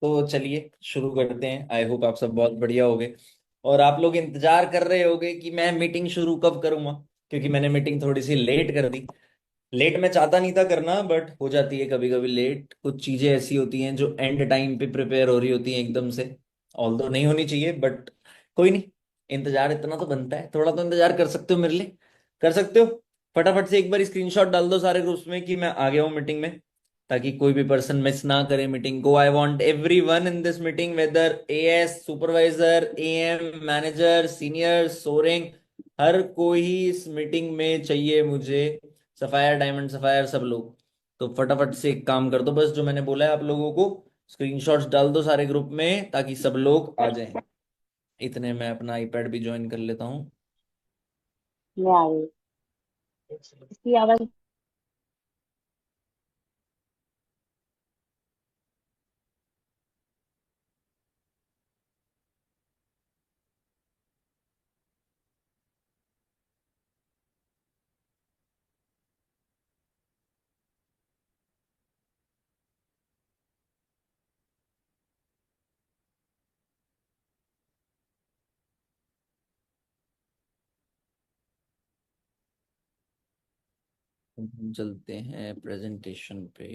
तो चलिए शुरू करते हैं। आई होप आप सब बहुत बढ़िया होगे और आप लोग इंतजार कर रहे होगे कि मैं मीटिंग शुरू कब करूंगा, क्योंकि मैंने मीटिंग थोड़ी सी लेट कर दी। लेट मैं चाहता नहीं था करना, बट हो जाती है कभी कभी लेट। कुछ चीजें ऐसी होती हैं जो एंड टाइम पे प्रिपेयर हो रही होती हैं एकदम से। ऑल्दो नहीं होनी चाहिए, बट कोई नहीं। इंतजार इतना तो बनता है, थोड़ा तो इंतजार कर सकते हो मेरे लिए। कर सकते हो। फटाफट से एक बार स्क्रीनशॉट डाल दो सारे ग्रुप्स में कि मैं आ गया हूँ मीटिंग में, ताकि कोई भी पर्सन मिस ना करे मीटिंग को। I want everyone in this meeting, whether AS, supervisor, AM, manager, senior, soaring, हर कोई इस मीटिंग में चाहिए मुझे। सफायर, डायमंड, सफायर, सब लोग। तो फटाफट से एक काम कर दो, बस जो मैंने बोला है आप लोगों को, स्क्रीनशॉट्स डाल दो सारे ग्रुप में ताकि सब लोग आ जाएं। इतने मैं अपना आईपैड भी ज्वाइन कर लेता हूँ। मैं आ गई। इसकी आवाज। हम चलते हैं प्रेजेंटेशन पे।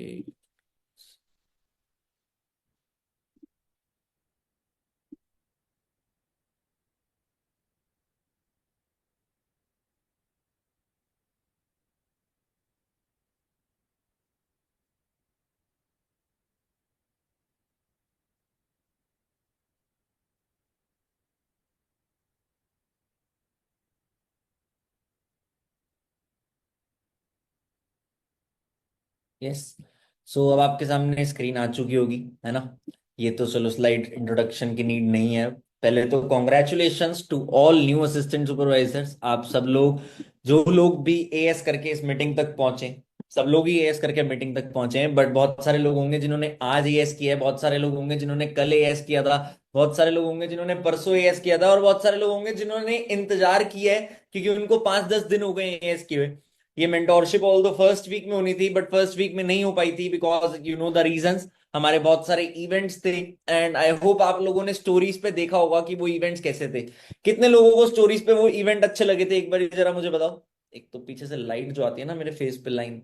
यस। सो अब आपके सामने स्क्रीन आ चुकी होगी, है ना। ये तो चलो स्लाइड इंट्रोडक्शन की नीड नहीं है। पहले तो congratulations to all new assistant supervisors. आप सब लोग, जो लोग भी एएस करके इस मीटिंग तक पहुंचे, सब लोग ही एएस करके मीटिंग तक पहुंचे हैं। बट बहुत सारे लोग होंगे जिन्होंने आज एएस किया है, बहुत सारे लोग होंगे जिन्होंने कल एएस किया था, बहुत सारे लोग होंगे जिन्होंने परसों एएस किया था, और बहुत सारे लोग होंगे जिन्होंने इंतजार किया है क्योंकि उनको 5-10 दिन हो गए एएस किए हुए। ये mentorship all the first week में होनी थी, बट फर्स्ट वीक में नहीं हो पाई थी because you know the reasons. हमारे बहुत सारे इवेंट्स थे। एंड आई होप आप लोगों ने स्टोरीज पे देखा होगा कि वो इवेंट्स कैसे थे। कितने लोगों को स्टोरीज पे वो इवेंट अच्छे लगे थे, एक बार जरा मुझे बताओ। एक तो पीछे से लाइट जो आती है ना मेरे फेस पे लाइन,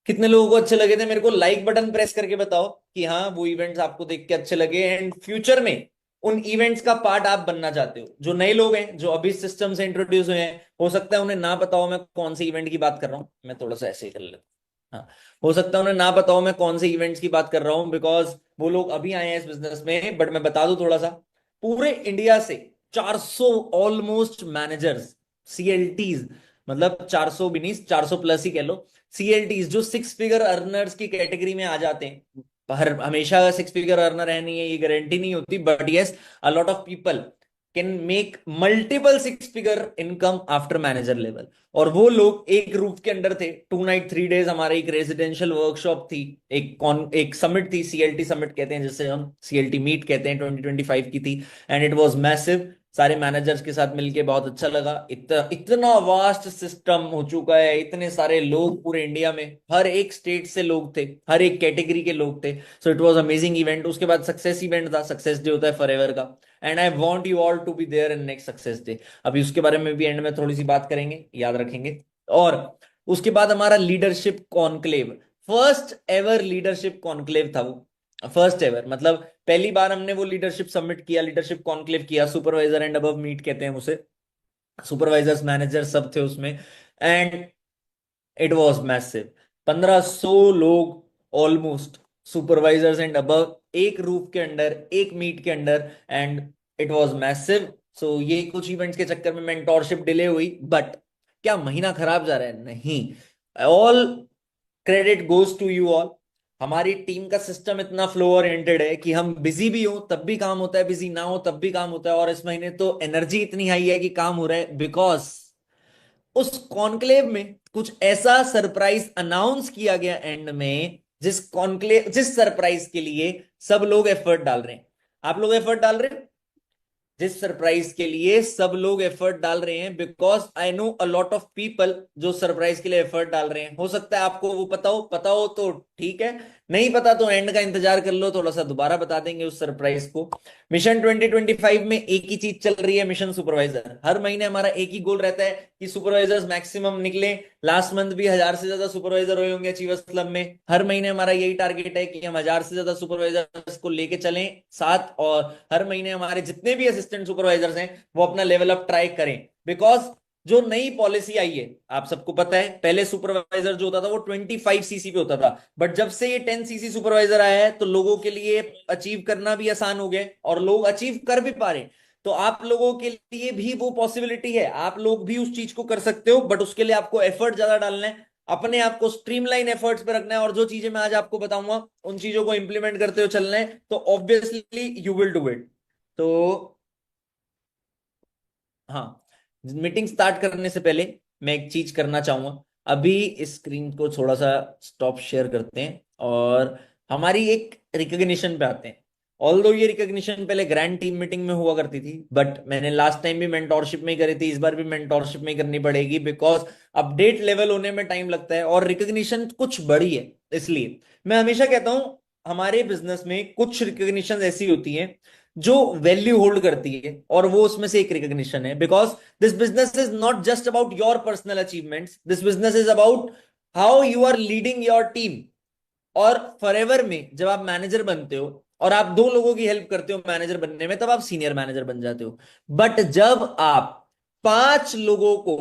कितने लोगों को अच्छे लगे थे मेरे को लाइक बटन प्रेस करके बताओ कि हाँ वो इवेंट्स आपको देख के अच्छे लगे एंड फ्यूचर में उन इवेंट्स का पार्ट आप बनना चाहते हो। जो नए लोग हैं जो अभी सिस्टम से इंट्रोड्यूस हुए हैं, हो सकता है उन्हें ना पता हो मैं कौन से इवेंट की बात कर रहा हूँ। मैं थोड़ा सा ऐसे ही कर लेता हूँ। हाँ, हो सकता है उन्हें ना पता हो मैं कौन से इवेंट्स की बात कर रहा हूँ, बिकॉज वो लोग अभी आए हैं इस बिजनेस में। बट मैं बता दूं थोड़ा सा, पूरे इंडिया से 400 ऑलमोस्ट मैनेजर्स, सीएलटीज, मतलब 400 भी नहीं, 400 प्लस ही कह लो, सीएलटीज जो 6 फिगर अर्नर्स की कैटेगरी में आ जाते हैं। हर हमेशा 6 फिगर अर्नर है नहीं है ये गारंटी नहीं होती, but yes, a lot of people can make multiple 6 figure income after manager level. और वो लोग एक रूफ के अंदर थे। 2 नाइट 3 डेज हमारे एक रेजिडेंशियल वर्कशॉप थी, एक समिट थी, सीएलटी समिट कहते हैं जिसे हम, सीएलटी मीट कहते हैं, 2025 की थी। And it was massive. सारे मैनेजर्स के साथ मिलके बहुत अच्छा लगा। इतना इतना वास्ट सिस्टम हो चुका है, इतने सारे लोग पूरे इंडिया में, हर एक स्टेट से लोग थे, हर एक कैटेगरी के लोग थे। So it was amazing event. उसके बाद सक्सेस इवेंट था, सक्सेस डे होता है फॉरएवर का। And I want you all to be there in next success day. अभी उसके बारे में भी एंड में थोड़ी सी बात करेंगे, याद रखेंगे। और उसके बाद हमारा leadership conclave, first ever leadership conclave था वो। फर्स्ट एवर मतलब पहली बार हमने वो लीडरशिप सबमिट किया, लीडरशिप कॉन्क्लेव किया। सुपरवाइजर एंड अबव मीट कहते हैं उसे। सुपरवाइजर्स, मैनेजर सब थे उसमें। And it was massive. 1500 लोग ऑलमोस्ट, सुपरवाइजर्स एंड अबव, एक रूफ के अंडर, एक मीट के under. And it was massive. So ये कुछ इवेंट्स के चक्कर में मेंटोरशिप डिले हुई, बट क्या महीना खराब जा रहा है? नहीं। All credit goes to you all. हमारी टीम का सिस्टम इतना फ्लो ओरिएंटेड है कि हम बिजी भी हो तब भी काम होता है, बिजी ना हो तब भी काम होता है। और इस महीने तो एनर्जी इतनी हाई है कि काम हो रहा है, बिकॉज उस कॉन्क्लेव में कुछ ऐसा सरप्राइज अनाउंस किया गया एंड में, जिस सरप्राइज के लिए सब लोग एफर्ट डाल रहे हैं। आप लोग एफर्ट डाल रहे हैं जिस सरप्राइज के लिए सब लोग एफर्ट डाल रहे हैं, because I know a lot of people जो सरप्राइज के लिए एफर्ट डाल रहे हैं। हो सकता है आपको वो पता हो तो ठीक है, नहीं पता तो एंड का इंतजार कर लो, थोड़ा सा दोबारा बता देंगे उस सरप्राइज को। मिशन 2025 में एक ही चीज चल रही है, मिशन सुपरवाइजर। हर महीने हमारा एक ही गोल रहता है कि सुपरवाइजर्स मैक्सिमम निकले। लास्ट मंथ भी 1000 से ज्यादा सुपरवाइजर हुए होंगे अचीवर्स क्लब में। हर महीने हमारा यही टारगेट है कि हम 1000 से ज्यादा सुपरवाइजर्स को लेके चलें साथ, और हर महीने हमारे जितने भी असिस्टेंट सुपरवाइजर्स हैं वो अपना लेवल अप ट्राई करें। बिकॉज जो नई पॉलिसी आई है, आप सबको पता है, पहले सुपरवाइजर जो होता था वो 25 सीसी पे होता था, बट जब से ये 10 सीसी सुपरवाइजर आया है तो लोगों के लिए अचीव करना भी आसान हो गया और लोग अचीव कर भी पा रहे हैं। तो आप लोगों के लिए भी वो पॉसिबिलिटी है, आप लोग भी उस चीज को कर सकते हो, बट उसके लिए आपको एफर्ट ज्यादा डालना है, अपने आप को स्ट्रीमलाइन एफर्ट्स पे रखना है, और जो चीजें मैं आज आपको बताऊंगा उन चीजों को इंप्लीमेंट करते हुए चलना है, तो obviously you will do it. तो हाँ, मीटिंग स्टार्ट करने से पहले मैं एक चीज करना चाहूंगा। अभी इस स्क्रीन को थोड़ा सा स्टॉप शेयर करते हैं और हमारी एक रिकग्निशन पे आते हैं। ऑल्दो ये रिकग्निशन पहले ग्रैंड टीम मीटिंग में हुआ करती थी, बट मैंने लास्ट टाइम भी मेंटोरशिप में ही करी थी, इस बार भी मेंटोरशिप में ही करनी पड़ेगी, बिकॉज अपडेट लेवल होने में टाइम लगता है और रिकग्निशन कुछ बड़ी है। इसलिए मैं हमेशा कहता हूं, हमारे बिजनेस में कुछ रिकग्निशन ऐसी होती हैं जो वैल्यू होल्ड करती है, और वो उसमें से एक रिकग्निशन है। Because this business is not just about your personal achievements, this business is about how you are leading your team. और फॉरएवर में जब आप मैनेजर बनते हो और आप 2 लोगों की हेल्प करते हो मैनेजर बनने में, तब आप सीनियर मैनेजर बन जाते हो। बट जब आप 5 लोगों को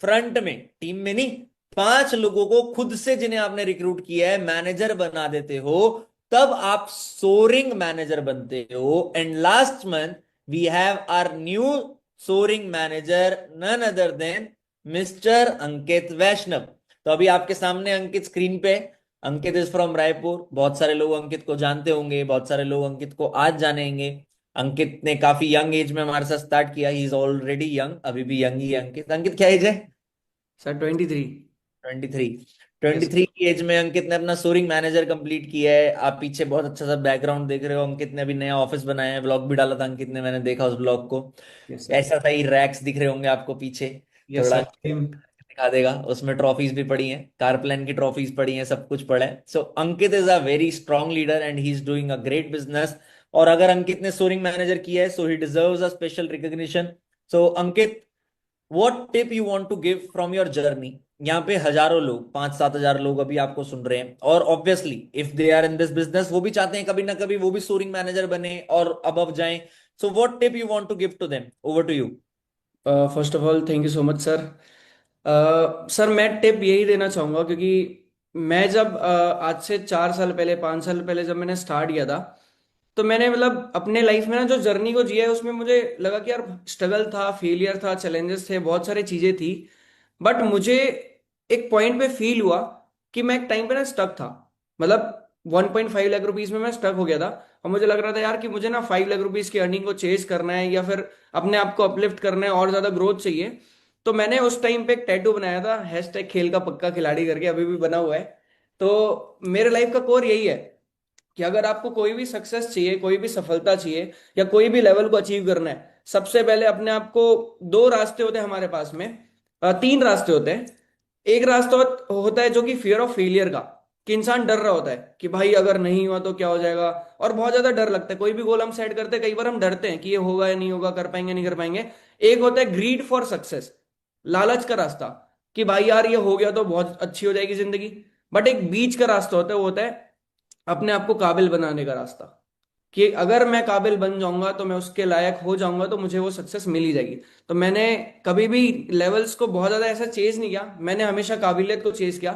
फ्रंट में, टीम में नहीं, 5 लोगों को खुद से, जिन्हें आपने रिक्रूट किया है, मैनेजर बना देते हो, तब आप सोरिंग मैनेजर बनते हो। And last month we have our new soaring manager, none other than mister Ankit Vaishnav. तो अभी आपके सामने अंकित स्क्रीन पे। Ankit is from Raipur. बहुत सारे लोग अंकित को जानते होंगे, बहुत सारे लोग अंकित को आज जानेंगे। अंकित ने काफी यंग एज में हमारे साथ स्टार्ट किया, ही इज ऑलरेडी यंग, अभी भी यंग ही है अंकित। अंकित क्या एज है? सर 23। 23। यस। 23 की एज में अंकित ने अपना सोरिंग मैनेजर कंप्लीट किया है। आप पीछे बहुत अच्छा सा बैकग्राउंड देख रहे हो, अंकित ने अभी नया ऑफिस बनाया है, ब्लॉग भी डाला था अंकित ने, मैंने देखा उस ब्लॉग को। Yes sir. ऐसा सही रैक्स दिख रहे होंगे आपको पीछे, यस थोड़ा सर सेम। दिखा देगा। उसमें ट्रॉफीज भी पड़ी हैं, कार प्लान की ट्रॉफीज पड़ी हैं, सब कुछ पड़ा है। So Ankit is a very strong leader and he is doing a great business. और अगर अंकित ने सोरिंग मैनेजर किया है, so he deserves a special recognition. So Ankit, what tip you want to give from your journey? यहाँ पे हजारों लोग, 5-7 हजार लोग अभी आपको सुन रहे हैं, और obviously if they are in this business, वो भी चाहते हैं कभी ना कभी वो भी सोरिंग मैनेजर बने और अबव जाएं। So what tip you want to give to them? Over to you. First of all thank you so much sir. Sir मैं टिप यही देना चाहूँगा, क्योंकि मैं जब आज से 4 साल पहले 5 साल पहले जब मैंने स्टार्ट किया था, तो मैंने मतलब अपने लाइफ में ना जो जर्नी को जिया है उसमें मुझे लगा कि यार स्ट्रगल था, फेलियर था, चैलेंजेस थे, बहुत सारी चीज़ें थी। बट मुझे एक पॉइंट पे फील हुआ कि मैं एक टाइम पे ना स्टक था। मतलब 1.5 लाख रुपीज में मैं स्टक हो गया था, और मुझे लग रहा था यार कि मुझे ना 5 लाख रुपीज की अर्निंग को चेज करना है, या फिर अपने आप को अपलिफ्ट करना है और ज्यादा ग्रोथ चाहिए। तो मैंने उस टाइम पे एक टैटू बनाया था, हैशटैग खेल का पक्का खिलाड़ी करके, अभी भी बना हुआ है। तो मेरे लाइफ का कोर यही है कि अगर आपको कोई भी सक्सेस चाहिए, कोई भी सफलता चाहिए, या कोई भी लेवल को अचीव करना है, सबसे पहले अपने आप को, 2 रास्ते होते हैं हमारे पास में, 3 रास्ते होते हैं। एक रास्ता होता है जो कि फियर ऑफ फेलियर का, कि इंसान डर रहा होता है कि भाई अगर नहीं हुआ तो क्या हो जाएगा, और बहुत ज्यादा डर लगता है। कोई भी गोल हम सेट करते हैं, कई बार हम डरते हैं कि ये होगा या नहीं होगा, कर पाएंगे नहीं कर पाएंगे। एक होता है ग्रीड फॉर सक्सेस, लालच का रास्ता, कि भाई यार ये हो गया तो बहुत अच्छी हो जाएगी जिंदगी। बट एक बीच का रास्ता होता है, वो होता है अपने आप को काबिल बनाने का रास्ता, कि अगर मैं काबिल बन जाऊंगा तो मैं उसके लायक हो जाऊंगा तो मुझे वो सक्सेस मिल ही जाएगी। तो मैंने कभी भी लेवल्स को बहुत ज्यादा ऐसा चेज नहीं किया, मैंने हमेशा काबिलियत को चेज किया,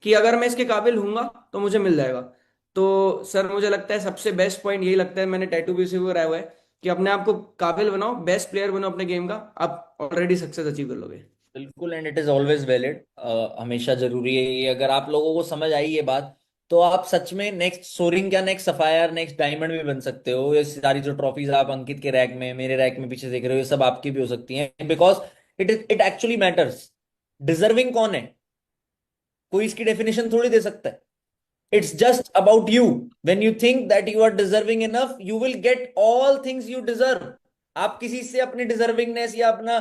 कि अगर मैं इसके काबिल हूंगा तो मुझे मिल जाएगा। तो सर मुझे लगता है सबसे बेस्ट पॉइंट यही लगता है, मैंने टैटू भी इसी को कराया हुआ है, कि अपने आप को काबिल बनाओ, बेस्ट प्लेयर बनो अपने गेम का, आप ऑलरेडी सक्सेस अचीव कर लोगे। बिल्कुल, and it is always valid. हमेशा जरूरी है ये। अगर आप लोगों को समझ आई ये बात, तो आप सच में नेक्स्ट सोरिंग, क्या नेक्स्ट सफायर, नेक्स्ट डायमंड भी बन सकते हो। ये सारी जो ट्रॉफीज आप अंकित के रैक में, मेरे रैक में पीछे देख रहे हो, ये सब आपकी भी हो सकती हैं, because it actually matters. Deserving कौन है, कोई इसकी डेफिनेशन थोड़ी दे सकता है। It's just about you. When you think that you are deserving enough, you will get all things you deserve. आप किसी से अपनी डिजर्विंगनेस या अपना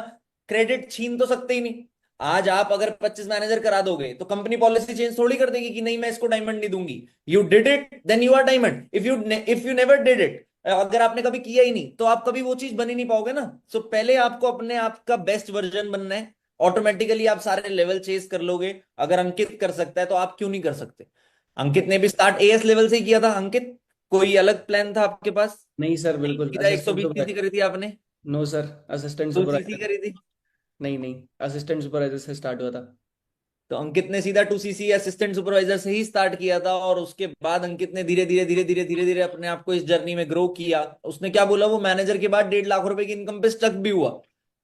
क्रेडिट छीन तो सकते ही नहीं। आज आप अगर 25 मैनेजर करा दोगे तो कंपनी पॉलिसी चेंज थोड़ी कर देगी कि नहीं मैं इसको डायमंड नहीं दूंगी। You did it then you are diamond. If you never did it, अगर आपने कभी किया ही नहीं तो आप कभी वो चीज बन ही नहीं पाओगे ना। सो पहले आपको अपने आप का बेस्ट वर्जन बनना है, ऑटोमेटिकली आप सारे लेवल चेज कर लोगे। अगर अंकित कर सकता है तो आप क्यों नहीं कर सकते? अंकित ने भी स्टार्ट एएस लेवल से ही किया था। अंकित, कोई अलग प्लान था आपके पास? नहीं सर, नहीं, बिल्कुल सीधा असिस्टेंट 120 सीसी सुपरवाइजर। करी थी आपने? No sir, assistant full CC supervisor. करी थी? नहीं नहीं, असिस्टेंट सुपरवाइजर से स्टार्ट हुआ था। तो अंकित ने सीधा 2 सीसी असिस्टेंट सुपरवाइजर से ही स्टार्ट किया था, और उसके बाद अंकित ने धीरे धीरे धीरे धीरे धीरे धीरे अपने आप को इस जर्नी में ग्रो किया। उसने क्या बोला, वो मैनेजर के बाद 1.5 लाख रुपए की इनकम पे स्टक भी हुआ,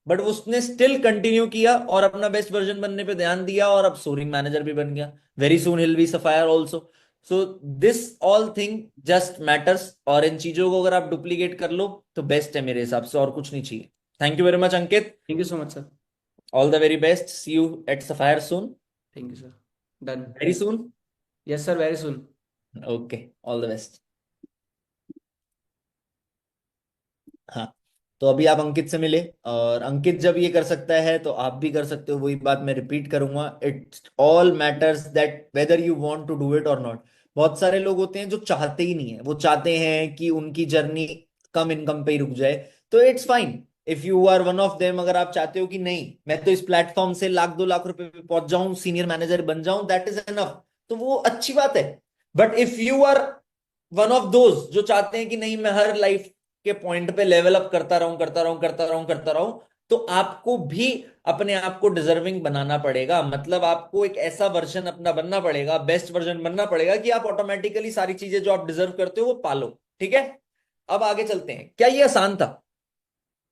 बट उसने स्टिल कंटिन्यू किया और अपना बेस्ट वर्जन बनने पे ध्यान दिया, और अब सोरिंग मैनेजर भी बन गया। Very soon hill B sapphire also. So this all thing just matters, और इन चीजों को अगर आप डुप्लीकेट कर लो तो बेस्ट है मेरे हिसाब से, और कुछ नहीं चाहिए। Thank you very much Ankit. Thank you so much sir. All the very best, see you at sapphire soon. Thank you sir. Done. Very soon. Yes sir, very soon. Okay, all the best. हाँ, तो अभी आप अंकित से मिले, और अंकित जब ये कर सकता है तो आप भी कर सकते हो। वही बात मैं रिपीट करूंगा, it all matters that whether you want to do it और नॉट। बहुत सारे लोग होते हैं जो चाहते ही नहीं है, वो चाहते हैं कि उनकी जर्नी कम इनकम पे ही रुक जाए। तो it's fine if you are one of them. अगर आप चाहते हो कि नहीं मैं तो इस प्लेटफॉर्म से 1 लाख 2 लाख रुपए पे पहुंच जाऊं, सीनियर मैनेजर बन जाऊं, दैट इज एनफ, तो वो अच्छी बात है। But if you are one of those जो चाहते हैं कि नहीं मैं हर लाइफ के पॉइंट पे लेवल अप करता रहूं करता रहूं करता रहूं करता रहूं, तो आपको भी अपने आप को डिजर्विंग बनाना पड़ेगा। मतलब आपको एक ऐसा वर्जन अपना बनना पड़ेगा, बेस्ट वर्जन बनना पड़ेगा, कि आप ऑटोमेटिकली सारी चीजें जो आप डिजर्व करते हो वो पालो। ठीक है, अब आगे चलते हैं। क्या ये आसान था?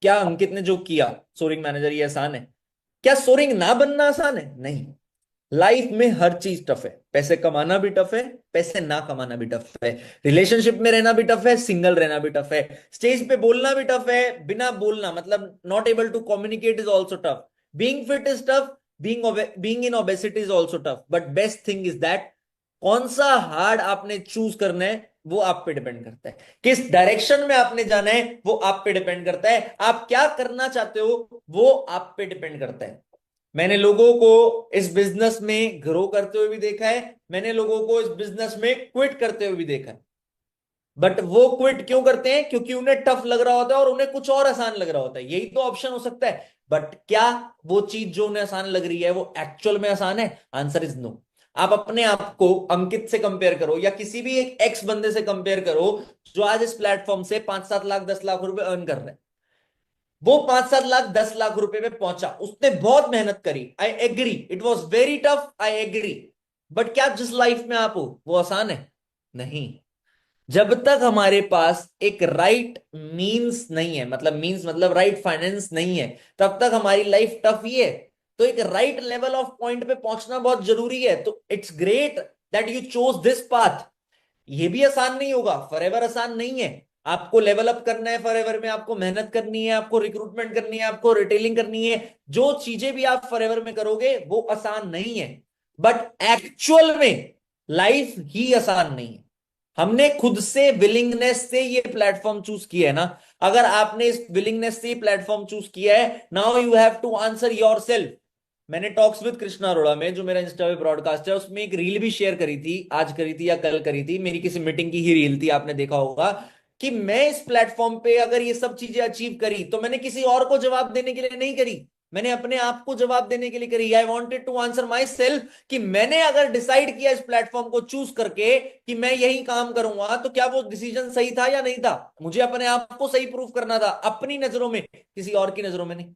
क्या अंकित ने जो किया सोरिंग मैनेजर, ये आसान है? क्या सोरिंग ना बनना आसान है? नहीं। लाइफ में हर चीज टफ है। पैसे कमाना भी टफ है, पैसे ना कमाना भी टफ है। रिलेशनशिप में रहना भी टफ है, सिंगल रहना भी टफ है। स्टेज पे बोलना भी टफ है, बिना बोलना मतलब not able to communicate is also tough. Being fit is tough, being in obesity is also tough. But best thing is that कौन सा हार्ड आपने चूज करना है वो आप पे डिपेंड करता है। किस डायरेक्शन में आपने जाना है वो आप पे डिपेंड करता है। आप क्या करना चाहते हो वो आप पे डिपेंड करता है। मैंने लोगों को इस बिजनेस में ग्रो करते हुए भी देखा है, मैंने लोगों को इस बिजनेस में क्विट करते हुए भी देखा है। बट वो क्विट क्यों करते हैं? क्योंकि उन्हें टफ लग रहा होता है और उन्हें कुछ और आसान लग रहा होता है। यही तो ऑप्शन हो सकता है। बट क्या वो चीज जो उन्हें आसान लग रही है वो एक्चुअल में आसान है? Answer is no. आप अपने आप को अंकित से कंपेयर करो, या किसी भी एक एक्स बंदे से कंपेयर करो जो आज इस प्लेटफॉर्म से 5-7 लाख 10 लाख रुपए अर्न कर रहे हैं। वो 5-7 लाख 10 लाख रुपए पे पहुंचा, उसने बहुत मेहनत करी, I agree, it was very tough, I agree. But क्या जिस लाइफ में आप हो वो आसान है? नहीं। जब तक हमारे पास एक राइट मींस नहीं है, मतलब मींस मतलब राइट फाइनेंस नहीं है, तब तक हमारी लाइफ टफ ही है। तो एक राइट लेवल ऑफ पॉइंट पे पहुंचना बहुत जरूरी है। तो it's great that you chose this path. ये भी आसान नहीं होगा, फॉरएवर आसान नहीं है। आपको लेवल अप करना है, फॉरएवर में आपको मेहनत करनी है, आपको रिक्रूटमेंट करनी है, आपको रिटेलिंग करनी है। जो चीजें भी आप फॉरएवर में करोगे वो आसान नहीं है। बट एक्चुअल में लाइफ ही आसान नहीं है। हमने खुद से विलिंगनेस से ये प्लेटफॉर्म चूज किया है ना। अगर आपने इस विलिंगनेस से प्लेटफॉर्म चूज किया है, now you have to answer yourself. मैंने टॉक्स विद कृष्णा अरोड़ा में, जो मेरा इंस्टा पे ब्रॉडकास्ट है, उसमें एक रील भी शेयर करी थी, आज करी थी या कल करी थी, मेरी किसी मीटिंग की ही रील थी, आपने देखा होगा। कि मैं इस प्लेटफॉर्म पे अगर ये सब चीजें अचीव करी तो मैंने किसी और को जवाब देने के लिए नहीं करी, मैंने अपने आप को जवाब देने के लिए करी। I wanted to answer myself कि मैंने अगर डिसाइड किया इस प्लेटफॉर्म को चूज करके कि मैं यही काम करूंगा, तो क्या वो डिसीजन सही था या नहीं था। मुझे अपने आप को सही प्रूव करना था, अपनी नजरों में, किसी और की नजरों में नहीं।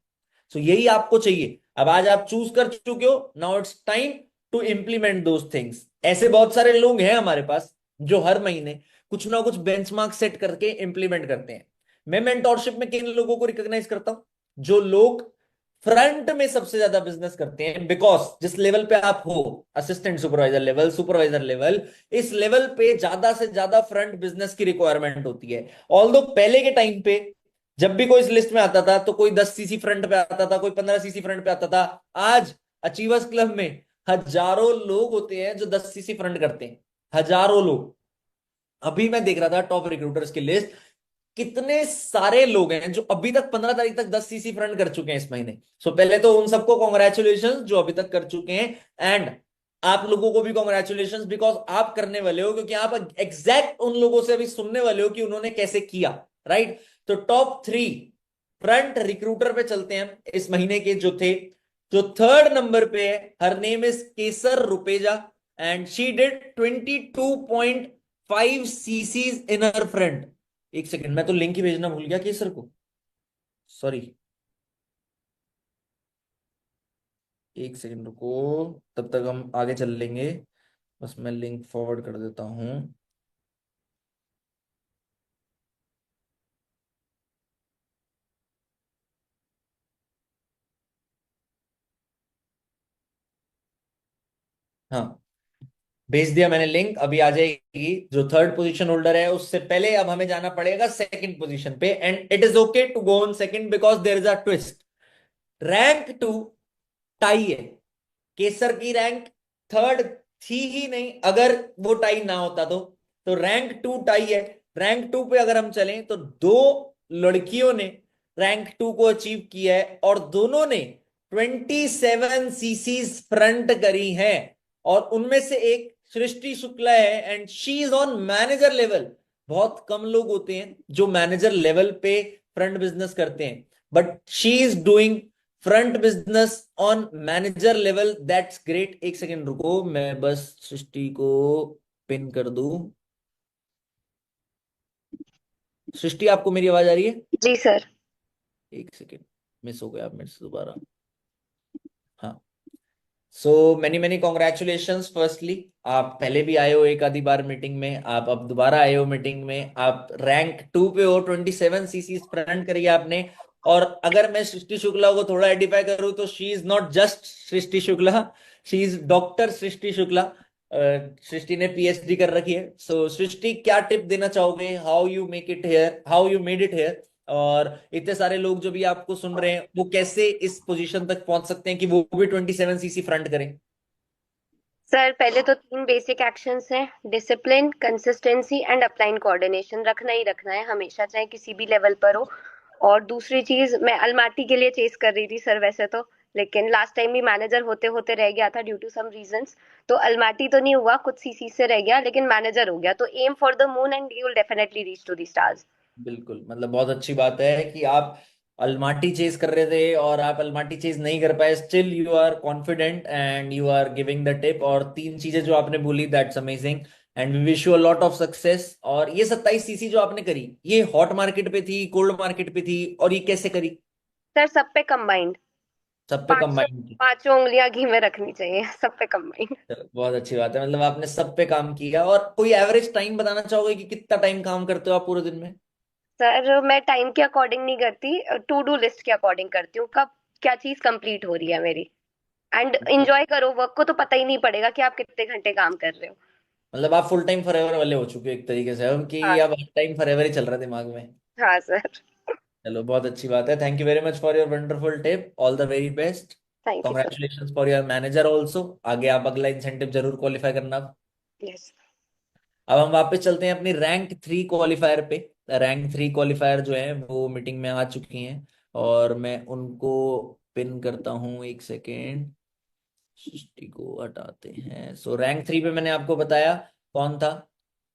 सो यही आपको चाहिए। अब आज आप चूज कर चुके हो, now it's time to implement those things. ऐसे बहुत सारे लोग हैं हमारे पास जो हर महीने कुछ ना कुछ बेंचमार्क सेट करके इंप्लीमेंट करते हैं। मैं मेंटोरशिप में किन लोगों को रिकॉग्नाइज करता हूं? जो लोग फ्रंट में सबसे ज्यादा बिजनेस करते हैं। बिकॉज जिस लेवल पे आप हो, assistant supervisor level, supervisor level, इस लेवल पे ज्यादा से ज्यादा फ्रंट बिजनेस की रिक्वायरमेंट होती है। ऑल्दो पहले के टाइम पे जब भी कोई इस लिस्ट में आता था तो कोई 10 सीसी फ्रंट पे आता था, कोई 15 सीसी फ्रंट पे आता था। आज अचीवर्स क्लब में हजारों लोग होते हैं जो 10 सीसी फ्रंट करते हैं, हजारों लोग। अभी मैं देख रहा था टॉप रिक्रूटर्स की लिस्ट, कितने सारे लोग हैं जो अभी तक 15 तारीख तक 10 सीसी फ्रंट कर चुके हैं इस महीने। सो पहले तो उन सबको कॉन्ग्रेचुलेशन जो अभी तक कर चुके हैं, एंड आप लोगों को भी कॉन्ग्रेचुलेशन बिकॉज आप करने वाले हो, क्योंकि आप एग्जैक्ट उन लोगों से अभी सुनने वाले हो कि उन्होंने कैसे किया। राइट। तो टॉप 3 फ्रंट रिक्रूटर पे चलते हैं इस महीने के जो थे। जो थर्ड नंबर पे है, her name is Kesar Rupeja, and she did 22.5 CCs in her front. एक सेकंड, मैं तो लिंक ही भेजना भूल गया केसर को, सॉरी। एक सेकंड रुको, तब तक हम आगे चल लेंगे। बस मैं लिंक फॉरवर्ड कर देता हूं। हाँ, भेज दिया मैंने लिंक, अभी आ जाएगी। जो थर्ड पोजीशन होल्डर है उससे पहले अब हमें जाना पड़ेगा सेकंड पोजीशन पे, and it is okay to go on second because there is a twist. Rank 2 tie है। केसर की रैंक थर्ड थी ही नहीं अगर वो टाई ना होता तो रैंक 2 टाई है। रैंक 2 पे अगर हम चलें तो दो लड़कियों ने रैंक 2 को अचीव किया है, और दोनों ने 27 सीसीज फ्रंट करी हैं। और उनमें से एक सृष्टि शुक्ला है, and she is on manager level. बहुत कम लोग होते हैं जो मैनेजर लेवल पे फ्रंट बिजनेस करते हैं, but she is doing front business on manager level. That's great. एक सेकेंड रुको, मैं बस सृष्टि को पिन कर दूं। सृष्टि, आपको मेरी आवाज आ रही है? जी सर। एक सेकेंड, मिस हो गया आप मेरे से दोबारा। हाँ। So many many congratulations firstly. आप पहले भी आए हो एक आधी बार मीटिंग में, आप अब दोबारा आए हो मीटिंग में। आप रैंक 2 पे हो, 27 सीसी फ्रंट करिए आपने। और अगर मैं सृष्टि शुक्ला को थोड़ा आइडेंटिफाई करूं तो she is not just Srishti Shukla, she is doctor Srishti Shukla. Srishti ने पीएचडी कर रखी है। सो सृष्टि, क्या टिप देना चाहोगे? How you make it here, how you made it here, और इतने सारे लोग जो भी आपको सुन रहे हैं वो कैसे इस पोजीशन तक पहुंच सकते हैं कि वो भी 27 सीसी फ्रंट करें? सर पहले तो 3 बेसिक एक्शंस हैं: discipline, consistency and upline coordination. रखना ही रखना है हमेशा, चाहे किसी भी लेवल पर हो। और दूसरी चीज, मैं अलमाटी के लिए चेस कर रही थी सर वैसे तो, लेकिन लास्ट टाइम भी मैनेजर होते होते रह गया था ड्यू टू सम रीजंस। तो अलमाटी तो नहीं हुआ, कुछ सीसी से रह गया, लेकिन मैनेजर हो गया। तो aim for the moon and you will definitely reach to the stars. बिल्कुल, मतलब बहुत अच्छी बात है कि आप अलमाटी चेज कर रहे थे और आप अलमाटी चेज नहीं कर पाए, still you are confident and you are giving the tip. और 3 चीजें जो आपने बोली, that's amazing, and we wish you a lot of success. और ये 27 सीसी जो आपने करी, ये हॉट मार्केट पे थी, कोल्ड मार्केट पे थी, और ये कैसे करी? सर सब पे कंबाइंड। सब पे पांचों कंबाइंड थी? पांचों उंगलियां घी में रखनी चाहिए, सब पे कंबाइंड। चलो, बहुत अच्छी बात है, मतलब आपने सब पे काम किया। और कोई एवरेज टाइम बताना चाहोगे कि कितना टाइम काम करते हो आप पूरे दिन में? सर मैं टाइम के अकॉर्डिंग नहीं करती, टू डू लिस्ट के अकॉर्डिंग करती हूँ, कब क्या चीज कंप्लीट हो रही है मेरी। एंड इंजॉय करो वर्क को, तो पता ही नहीं पड़ेगा कि आप कितने घंटे काम कर रहे हो। मतलब आप फुल टाइम फॉरएवर वाले हो चुके हो एक तरीके से अब, कि हाँ। अब टाइम फॉरएवर ही चल रहा है दिमाग में। हाँ सर। चलो, बहुत अच्छी बात है। Thank you very much for your wonderful tip, all the very best. Thank you sir. Congratulation for your manager also. आगे आप अगला इंसेंटिव जरूर क्वालिफाई करना। यस। अब हम वापस चलते हैं अपनी रैंक 3 क्वालिफायर पे। रैंक 3 क्वालिफायर जो है वो मीटिंग में आ चुकी हैं, और मैं उनको पिन करता हूँ। एक सेकेंड, सृष्टि को हटाते हैं। सो रैंक 3 पे मैंने आपको बताया कौन था,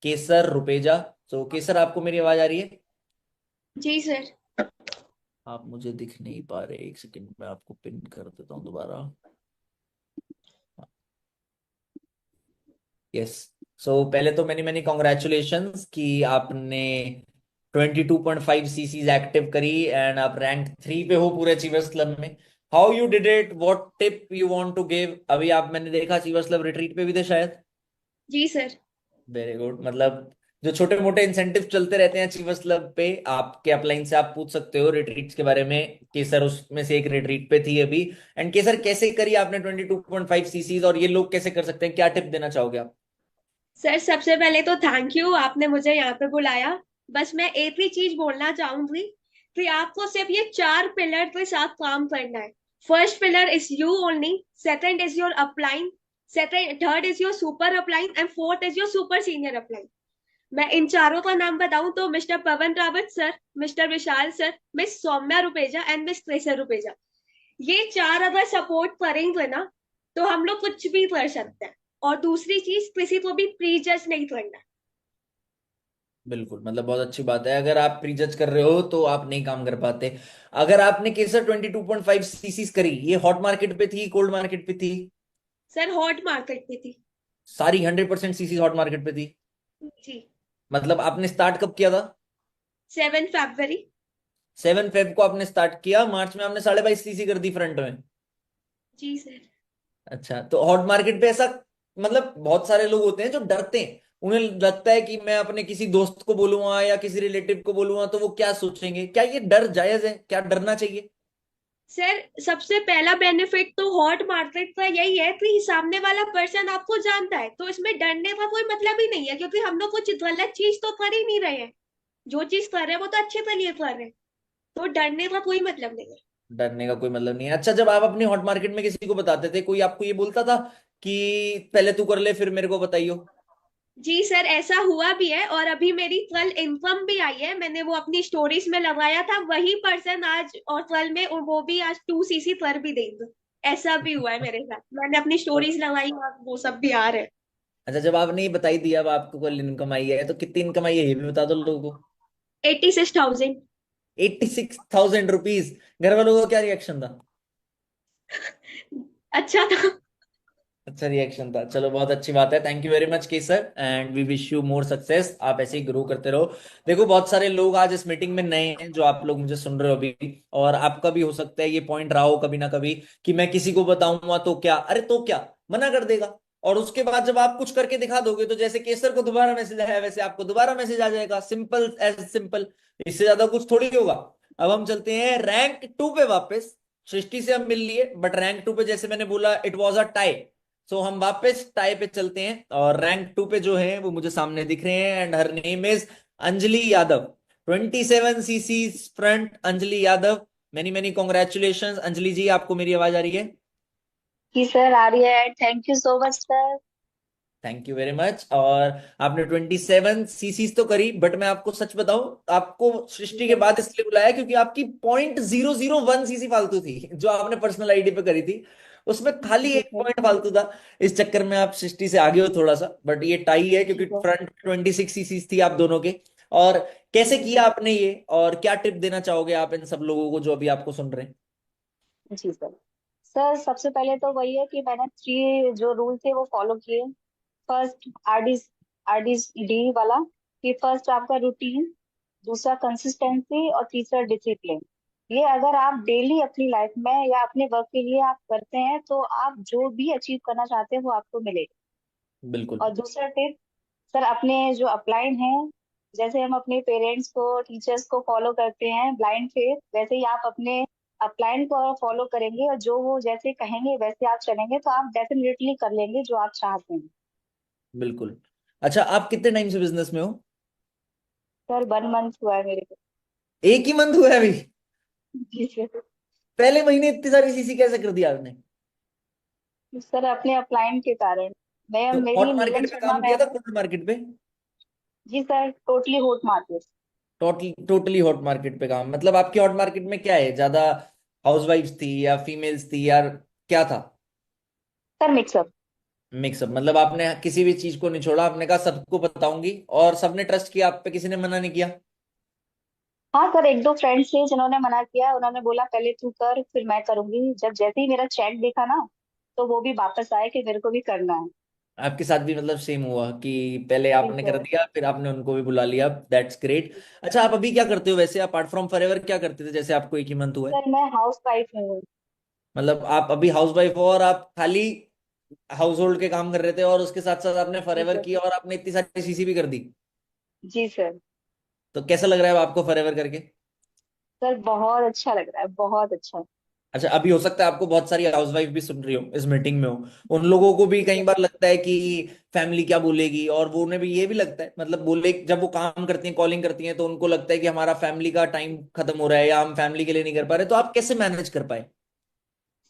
केसर रुपेजा। सो केसर, आपको मेरी आवाज आ रही है? जी सर। आप मुझे दिख नहीं पा रहे, एक सेकेंड मैं आपको पिन कर देता हूँ दोबारा। यस। सो पहले तो मैनी मैनी कॉन्ग्रेचुलेशंस कि आपने 22.5 सीसीज एक्टिव करी, एंड आप रैंक 3 पे हो पूरे अचीवर्स क्लब में। How you did it, what tip you want to give? अभी आप, मैंने देखा अचीवर्स क्लब रिट्रीट पे भी थे शायद। जी सर। Very good. मतलब जो छोटे मोटे इंसेंटिव चलते रहते हैं अचीवर्स क्लब पे, आपके अपलाइन से आप पूछ सकते हो रिट्रीट्स के बारे में। केसर उसमें से एक रिट्रीट पे थी अभी। एंड केसर, कैसे करी आपने 22.5 सीसीज, और ये लोग कैसे कर सकते हैं? क्या टिप देना चाहोगे आप? सर सबसे पहले तो थैंक यू, आपने मुझे यहाँ पे बुलाया। बस मैं एक ही चीज बोलना चाहूंगी कि आपको सिर्फ ये 4 पिलर के साथ काम करना है। First pillar is you only, second is your upline, second third is your super upline and fourth is your super senior upline. मैं इन चारों का नाम बताऊं तो mister Pawan Rawat sir, mister Vishal sir, miss Saumya Rupeja and miss Trisha Rupeja. ये चार अगर सपोर्ट करेंगे ना तो हम लोग कुछ भी कर सकते हैं। और दूसरी चीज, किसी को भी प्री जज नहीं करना। बिल्कुल, मतलब बहुत अच्छी बात है। अगर आप प्रीजज कर रहे हो तो आप नहीं काम कर पाते। अगर आपने केसर 22.5 सीसीज करी, ये हॉट मार्केट पे थी, कोल्ड मार्केट पे थी? सर हॉट मार्केट में थी। सारी 100% सीसीज हॉट मार्केट पे थी। जी। मतलब आपने स्टार्ट कब किया था? 7 फरवरी। 7 फेब को आपने स्टार्ट किया, मार्च में आपने 22.5 सीसी कर दी फ्रंट में। जी सर। अच्छा, तो हॉट मार्केट पे ऐसा, मतलब बहुत सारे लोग होते हैं जो डरते हैं। उन्हें लगता है कि मैं अपने किसी दोस्त को बोलूंगा या किसी रिलेटिव को बोलूंगा तो वो क्या सोचेंगे। क्या ये डर जायज है? क्या डरना चाहिए? सर सबसे पहला बेनिफिट तो हॉट मार्केट का यही है कि सामने वाला पर्सन आपको जानता है, तो इसमें डरने का कोई मतलब ही नहीं है, क्योंकि हम लोग कुछ गलत चीज तो कर ही नहीं रहे हैं। जो चीज कर रहे हैं वो तो अच्छे के लिए कर रहे हैं। तो डरने का कोई मतलब नहीं है। डरने का कोई मतलब नहीं है। अच्छा, जब आप अपनी हॉट मार्केट में किसी को बताते थे, कोई आपको ये बोलता था कि पहले तू कर ले फिर मेरे को बताइयो? जी सर, ऐसा हुआ भी है। और अभी मेरी कल इनकम भी आई है, मैंने वो अपनी स्टोरीज में लगाया था, वही पर्सन आज और कल में वो भी आज 2 सीसी कर भी देंगे। ऐसा भी हुआ है मेरे साथ, मैंने अपनी स्टोरीज लगाई और वो सब भी आ रहे हैं। अच्छा, जब आपने ये बताई दिया अब आपको कल इनकम आई है, तो कितनी इनकम आई है ये भी बता दो लोगों को। 86,000। 86,000 रुपीज। घर वालों का क्या रिएक्शन था? अच्छा था। अच्छा रिएक्शन था, चलो बहुत अच्छी बात है। Thank you very much Kesar, and we wish you more success. आप ऐसे ही ग्रो करते रहो। देखो, बहुत सारे लोग आज इस मीटिंग में नए हैं जो आप लोग मुझे सुन रहे हो अभी, और आपका भी हो सकता है ये पॉइंट रहा हो कभी ना कभी कि मैं किसी को बताऊंगा तो क्या, अरे तो क्या, मना कर देगा। और उसके बाद जब आप कुछ करके दिखा दोगे तो जैसे केसर को दोबारा मैसेज आया वैसे आपको दोबारा मैसेज आ जाएगा। सिंपल एज सिंपल, इससे ज्यादा कुछ थोड़ी होगा। अब हम चलते हैं रैंक 2 पे वापस। सृष्टि से हम मिल लिए, बट रैंक 2 पे जैसे मैंने बोला इट वॉज अ टाई। सो हम वापस टाई पे चलते हैं, और रैंक 2 पे जो है वो मुझे सामने दिख रहे हैं, and her name is Anjali Yadav. 27 CC front Anjali Yadav. Many many congratulation Anjali ji, आपको मेरी आवाज आ रही है? जी सर, आ रही है। Thank you so much sir. Thank you very much. और आपने 27 सीसीज तो करी, बट मैं आपको सच बताऊं, आपको जी सृष्टि के सर। बाद इसलिए बुलाया क्योंकि आपकी 0.001 सीसी फालतू थी जो आपने पर्सनल आईडी पे करी थी। उसमें खाली जी एक सर। पॉइंट फालतू था। इस चक्कर में आप सृष्टि से आगे हो थोड़ा सा, बट ये टाई है जी क्योंकि सर। फ्रंट 26 सीसीज थी आप दोनों के। और कैसे किया आपने ये, और क्या टिप देना चाहोगे आप इन सब लोगों को जो अभी आपको सुन रहे हैं? जी सर। सर सबसे पहले तो वही है कि मैंने 3 जो रूल थे वो फॉलो किए। फर्स्ट, आरडी आरडीडी वाला, कि फर्स्ट आपका रूटीन, दूसरा कंसिस्टेंसी और तीसरा डिसिप्लिन। ये अगर आप डेली अपनी लाइफ में या अपने वर्क के लिए आप करते हैं तो आप जो भी अचीव करना चाहते हैं वो आपको मिलेगा। बिल्कुल। और दूसरा टिप, सर अपने जो अपलाइन है, जैसे हम अपने पेरेंट्स को, टीचर्स को फॉलो करते हैं ब्लाइंड फेथ, वैसे ही आप अपने अपलाइन को फॉलो करेंगे और जो वो जैसे कहेंगे वैसे आप चलेंगे तो आप डेफिनेटली कर लेंगे जो आप चाहते हैं। बिल्कुल। अच्छा, आप कितने टाइम से बिजनेस में हो? सर 1 मंथ हुआ है मेरे को। एक ही मंथ हुआ है अभी? जी सर। पहले महीने इतनी सारी सीसी कैसे कर दिया आपने? सर अपने अपलाइन के कारण। मैं, तो मेरी हॉट नीलम मार्केट पे शर्मा काम किया मैम था, है। कोल्ड मार्केट पे? जी सर, टोटली होट मार्केट। टोटली हॉट मार्केट पे काम, मतलब आपकी हॉट मार्केट में क्या है ज्यादा? हाउसवाइफ्स थी या फीमेल्स थी यार, क्या था? Sir mix up. मिक्सअप, मतलब आपने किसी भी चीज को नहीं छोड़ा, आपने कहा सबको बताऊंगी, और सबने ट्रस्ट किया आप पे, किसी ने मना नहीं किया? हाँ सर, 1-2 फ्रेंड्स थे जिन्होंने मना किया, उन्होंने बोला पहले तू कर फिर मैं करूंगी। जब जैसे ही मेरा चेक देखा ना तो वो भी वापस आए कि मेरे को भी करना है। आपके साथ भी मतलब सेम हुआ कि पहले जी आपने कर सर। दिया फिर आपने उनको भी बुला लिया? That's great. अच्छा, आप अभी क्या करते हो वैसे, अपार्ट फ्रॉम फॉरएवर क्या करते थे, जैसे आपको एक ही मंथ हुआ है? सर मैं हाउस वाइफ हूँ। मतलब आप अभी हाउस वाइफ हो और आप खाली हाउस होल्ड के काम कर रहे थे, और उसके साथ साथ आपने जी फॉरएवर सर। किया और आपने इतनी सारी सीसी भी कर दी। जी सर। तो कैसा लग रहा है अब आपको फॉरएवर करके? सर बहुत अच्छा लग रहा है, बहुत अच्छा। अच्छा, अभी हो सकता है आपको बहुत सारी हाउसवाइफ भी सुन रही हो, इस मीटिंग में हो। उन लोगों को भी कई बार लगता है कि फैमिली क्या बोलेगी, और वो उन्हें भी ये भी लगता है, मतलब बोले जब वो काम करती हैं, कॉलिंग करती हैं, तो उनको लगता है कि हमारा फैमिली का टाइम खत्म हो रहा है या हम फैमिली के लिए नहीं कर पा रहे। तो आप कैसे मैनेज कर पाए?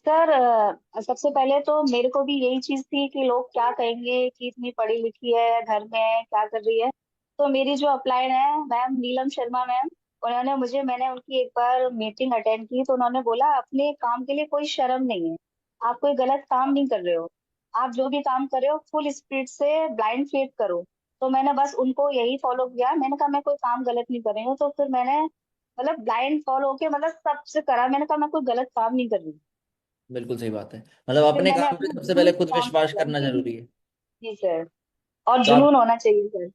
सर सबसे पहले तो मेरे को भी यही चीज थी कि लोग क्या कहेंगे कि इतनी पढ़ी लिखी है घर में क्या कर रही है। तो मेरी जो अपलाइन है मैम, नीलम शर्मा मैम, उन्होंने मुझे, मैंने उनकी एक बार मीटिंग अटेंड की तो उन्होंने बोला अपने काम के लिए कोई शर्म नहीं है, आप कोई गलत काम नहीं कर रहे हो, आप जो भी काम कर रहे हो फुल स्पीड से ब्लाइंड फेथ करो। तो मैंने बस उनको यही फॉलो किया, मैंने कहा मैं कोई काम गलत नहीं कर रही हूँ, तो फिर मैंने मतलब ब्लाइंड फॉलो के मतलब सबसे करा, मैंने कहा मैं कोई गलत काम नहीं कर रही। बिल्कुल सही बात है, मतलब फिर अपने मैंने काम पे अपना सबसे पहले जुनून खुद काम विश्वास किया करना जी। जरूरी है। जी सर, और तो आप, जुनून होना चाहिए सर।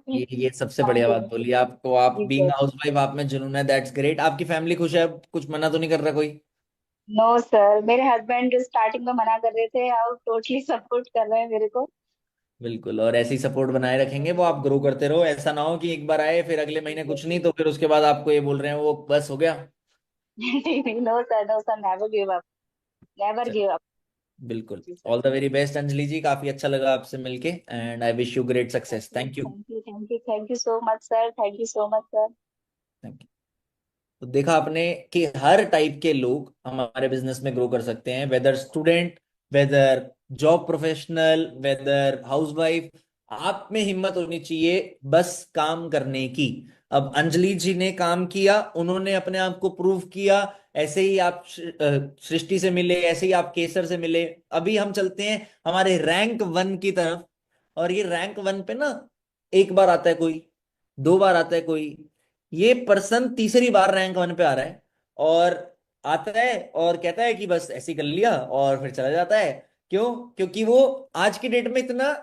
ये सबसे काम बढ़िया बात करने बोली आपको, आप जी बीइंग सर। हाउस वाइफ आप में जुनून है, दैट्स ग्रेट। आपकी फैमिली खुश है, कुछ मना तो नहीं कर रहा कोई? नो सर, मेरे हस्बैंड स्टार्टिंग में मना कर रहे थे, अब टोटली सपोर्ट कर रहे हैं मेरे को। बिल्कुल, और ऐसे ही सपोर्ट बनाए रखेंगे वो, आप ग्रो करते रहो, ऐसा ना हो कि एक बार आए फिर अगले महीने कुछ नहीं, तो फिर उसके बाद आपको ये बोल रहे हैं वो बस हो गया। No sir, no sir, never give up, never चलो, गिव अप। बिल्कुल, जी sir. All the very best Anjali ji, काफी अच्छा लगा आपसे मिलके, and I wish you great success. Thank you. Thank you, thank you, thank you so much sir, thank you so much sir. Thank you. तो देखा आपने कि हर टाइप के लोग हमारे बिजनेस में ग्रो कर सकते हैं, whether student, whether job professional, whether housewife. आप में हिम्मत होनी चाहिए बस काम करने की। अब अंजलि जी ने काम किया, उन्होंने अपने आप को प्रूव किया। ऐसे ही आप सृष्टि से मिले, ऐसे ही आप केसर से मिले। अभी हम चलते हैं हमारे रैंक वन की तरफ। और ये रैंक वन पे ना, एक बार आता है कोई, दो बार आता है कोई, ये पर्सन तीसरी बार रैंक वन पे आ रहा है। और आता है और कहता है कि बस ऐसे ही कर लिया और फिर चला जाता है। क्यों? क्योंकि वो आज की डेट में इतना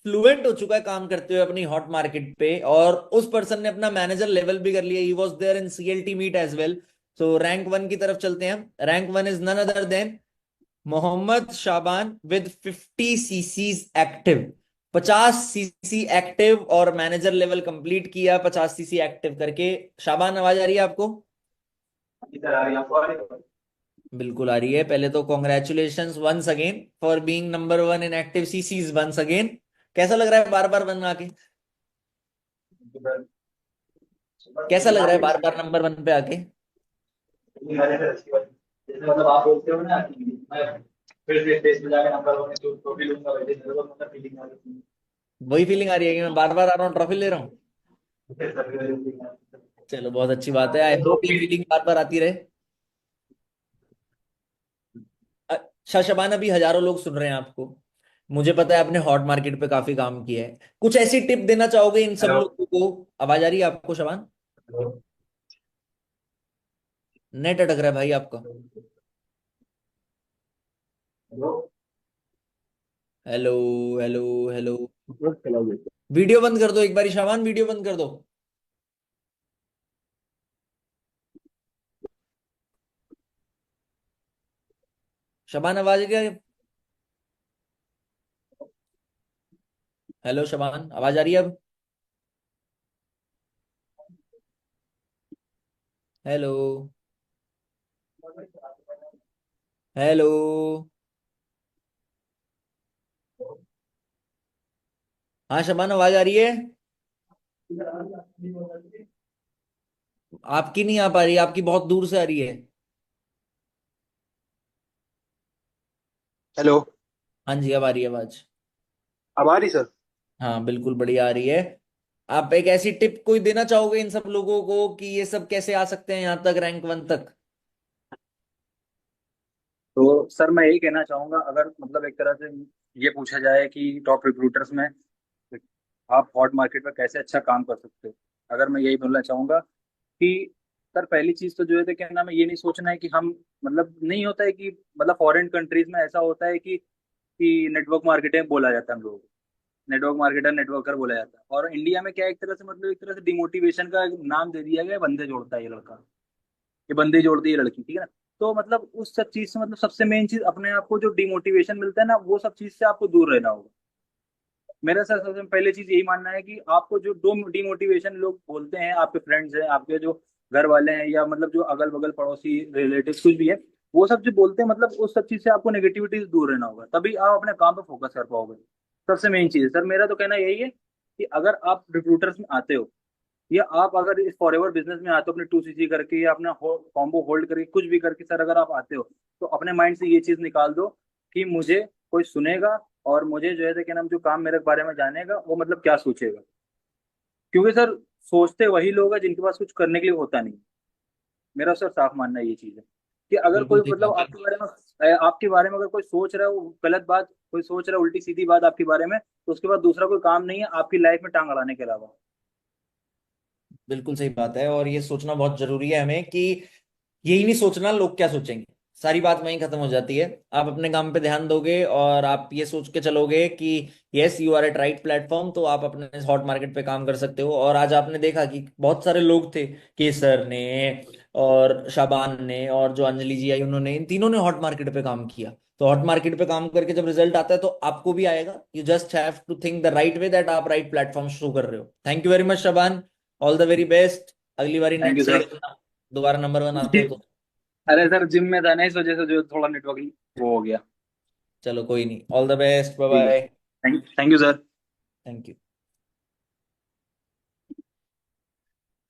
फ्लुएंट हो चुका है काम करते हुए अपनी हॉट मार्केट पे, और उस पर्सन ने अपना मैनेजर लेवल भी कर लिया, he was there in CLT meet as well. So rank one की तरफ चलते हैं हम। Rank one is none other than Mohammad Shaban with 50 CCs active. 50 CC active और मैनेजर लेवल कंप्लीट किया 50 सीसी एक्टिव करके। शाबान, आवाज आ रही है आपको? इधर आ रही है आपको आ रही है? बिल्कुल आ रही है। पहले तो congratulations once again for being number one in active CCs once again. कैसा लग रहा है बार बार वन आके? इधर कैसा लग रहा है जैसे बार बार नंबर वन पे आके? मतलब आप बोलते हो ना कि मैं फिर से स्टेज पे जाके नंबर वन तो ट्रॉफी लूंगा, वैसे मेरे को मतलब फीलिंग आ रही थी। वही फीलिंग आ रही है कि मैं बार बार आ रहा हूँ, ट्रॉफी ले रहा हूँ? फिर सभी वाली फीलिंग आ रही थी। चलो, बहुत अच्छी बात है, आई तो होप ये फीलिंग बार बार आती रहे। अच्छा शबाना, अभी हजारों लोग सुन रहे हैं आपको, मुझे पता है आपने हॉट मार्केट पे काफी काम किया है, कुछ ऐसी टिप देना चाहोगे इन सब हेलो लोगों को? आवाज आ रही है आपको शबान? हेलो नेट अटक रहा है भाई आपका। Hello hello, hello, hello. Hello चलाओगे? वीडियो बंद कर दो एक बारी शबान, वीडियो बंद कर दो। शबान, आवाज क्या? हेलो शबान, आवाज आ रही है अब? Hello, hello. हाँ शबान, आवाज आ रही है? आपकी नहीं आ पा रही, आपकी बहुत दूर से आ रही है। हेलो हाँ जी, अब आ रही है आवाज। अब आ रही सर? हाँ बिल्कुल बढ़िया आ रही है। आप एक ऐसी टिप कोई देना चाहोगे इन सब लोगों को कि ये सब कैसे आ सकते हैं यहाँ तक, रैंक वन तक? तो सर मैं यही कहना चाहूंगा, अगर मतलब एक तरह से ये पूछा जाए कि टॉप रिक्रूटर्स में आप हॉट मार्केट में कैसे अच्छा काम कर सकते हो, अगर मैं यही बोलना चाहूंगा कि सर पहली चीज तो जो है तो क्या नाम है, ये नहीं सोचना है कि हम मतलब नहीं होता है कि मतलब फॉरेन कंट्रीज में ऐसा होता है कि नेटवर्क मार्केटिंग बोला जाता है हम लोगों को, नेटवर्क मार्केटर नेटवर्कर बोला जाता है। और इंडिया में क्या है, एक तरह से मतलब एक तरह से डिमोटिवेशन का एक नाम दे दिया गया है, बंदे जोड़ता है ये लड़का, ये बंदे जोड़ती है ये लड़की, ठीक है ना। तो मतलब उस सब चीज से मतलब सबसे मेन चीज अपने आप को जो डिमोटिवेशन मिलता है ना, वो सब चीज से आपको दूर रहना होगा। मेरा सर सबसे पहले चीज यही मानना है कि आपको जो दो डिमोटिवेशन लोग बोलते हैं, आपके फ्रेंड्स हैं, आपके जो घर वाले हैं, या मतलब जो अगल बगल पड़ोसी रिलेटिव कुछ भी है, वो सब जो बोलते हैं मतलब उस सब चीज से आपको नेगेटिविटी से दूर रहना होगा, तभी आप अपने काम पर फोकस कर पाओगे। सबसे मेन चीज है सर, मेरा तो कहना यही है कि अगर आप रिक्रूटर्स में आते हो, या आप अगर इस फॉरएवर बिजनेस में आते हो अपने 2 सीसी करके या अपना कॉम्बो होल्ड करके कुछ भी करके, सर अगर आप आते हो तो अपने माइंड से ये चीज निकाल दो कि मुझे कोई सुनेगा, और मुझे जो है कि नाम जो काम मेरे बारे में जानेगा वो मतलब क्या सोचेगा। क्योंकि सर सोचते वही लोग हैं जिनके पास कुछ करने के लिए होता नहीं। मेरा सर साफ मानना ये चीज है कि अगर बिल्कुल कोई सही मतलब बात है। आपके बारे में अगर कोई सोच रहा है वो गलत बात, कोई सोच रहा है उल्टी सीधी बात आपके बारे में, तो उसके बाद दूसरा कोई काम नहीं है आपकी लाइफ में टांग अड़ाने के अलावा। बिल्कुल सही बात है, और ये सोचना बहुत जरूरी है हमें कि यही नहीं सोचना लोग क्या सोचेंगे, सारी बात वहीं खत्म हो जाती है। आप अपने काम पे ध्यान दोगे और आप ये सोच के चलोगे कि yes you are at right platform, तो आप अपने हॉट मार्केट पे काम कर सकते हो। और आज आपने देखा कि बहुत सारे लोग थे, केसर ने और शाबान ने और जो अंजलि जी आई, उन्होंने, इन तीनों ने हॉट मार्केट पे काम किया। तो हॉट मार्केट पे काम करके जब रिजल्ट आता है तो आपको भी आएगा। You just have to think the right way that आप राइट प्लेटफॉर्म शो कर रहे हो। Thank you very much Shaban, all the very best. अगली बारी थैंक नेट यू सही सर। करना, दोबारा नंबर 1 आते हो तो। अरे सर जिम में था ना, इस वजह से जो थोड़ा नेटवर्क वो हो गया। चलो कोई नहीं, ऑल द बेस्ट, बाय ठीक है, bye. Thank you sir. Thank you.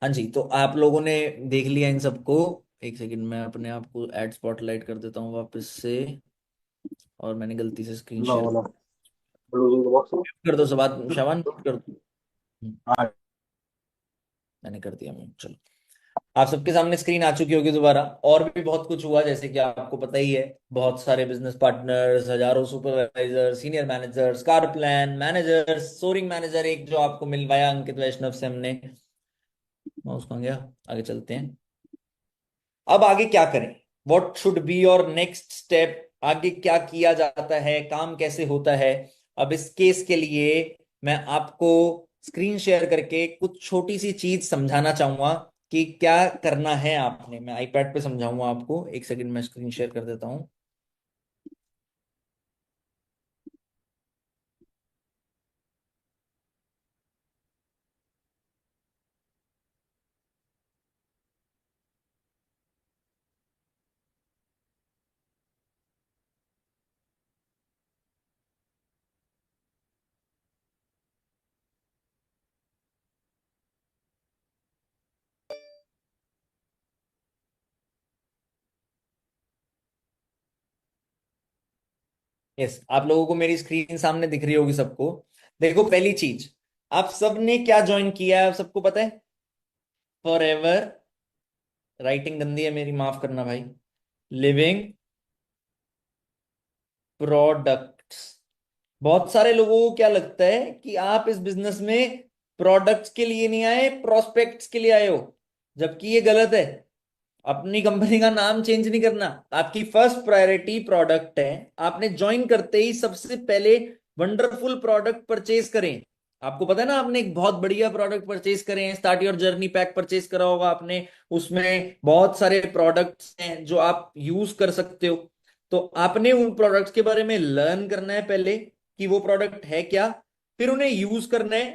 हाँ जी, तो आप लोगों ने देख लिया इन सबको। एक सेकंड, मैं अपने आप को ऐड स्पॉटलाइट कर देता हूँ वापस से, और मैंने गलती से स्क्रीन लो शेयर लो, ब्लूटूथ बॉक्स। कर दो। सब बात शाबान कर दो। हाँ। मैंने कर दिया मैं, चलो। आप सबके सामने स्क्रीन आ चुकी होगी दोबारा। और भी बहुत कुछ हुआ, जैसे कि आपको पता ही है, बहुत सारे बिजनेस पार्टनर्स, हजारों supervisor, senior managers, car plan managers, soaring manager, एक जो आपको मिलवाया अंकित वैष्णव से हमने। माउस कहाँ गया, आगे चलते हैं। अब आगे क्या करें, what should be your next step, आगे क्या किया जाता है, काम कैसे होता है। अब इस केस के लिए मैं आपको स्क्रीन शेयर करके कुछ छोटी सी चीज समझाना चाहूंगा कि क्या करना है आपने। मैं आईपैड पे समझाऊंगा आपको, एक सेकंड मैं स्क्रीन शेयर कर देता हूं। यस, आप लोगों को मेरी स्क्रीन सामने दिख रही होगी सबको। देखो, पहली चीज, आप सबने क्या ज्वाइन किया है, आप सबको पता है? फॉर एवर, राइटिंग गंदी है मेरी, माफ करना भाई। Living products. बहुत सारे लोगों को क्या लगता है कि आप इस बिजनेस में प्रोडक्ट्स के लिए नहीं आए, प्रोस्पेक्ट्स के लिए आए हो, जबकि ये गलत है। अपनी कंपनी का नाम चेंज नहीं करना, आपकी फर्स्ट प्रायोरिटी प्रोडक्ट है। आपने ज्वाइन करते ही सबसे पहले वंडरफुल प्रोडक्ट परचेज करें। आपको पता है ना, आपने एक बहुत बढ़िया प्रोडक्ट परचेज करें, start your journey pack purchase करा होगा आपने। उसमें बहुत सारे प्रोडक्ट्स हैं जो आप यूज कर सकते हो। तो आपने उन प्रोडक्ट्स के बारे में लर्न करना है पहले कि वो प्रोडक्ट है क्या। फिर उन्हें यूज करना है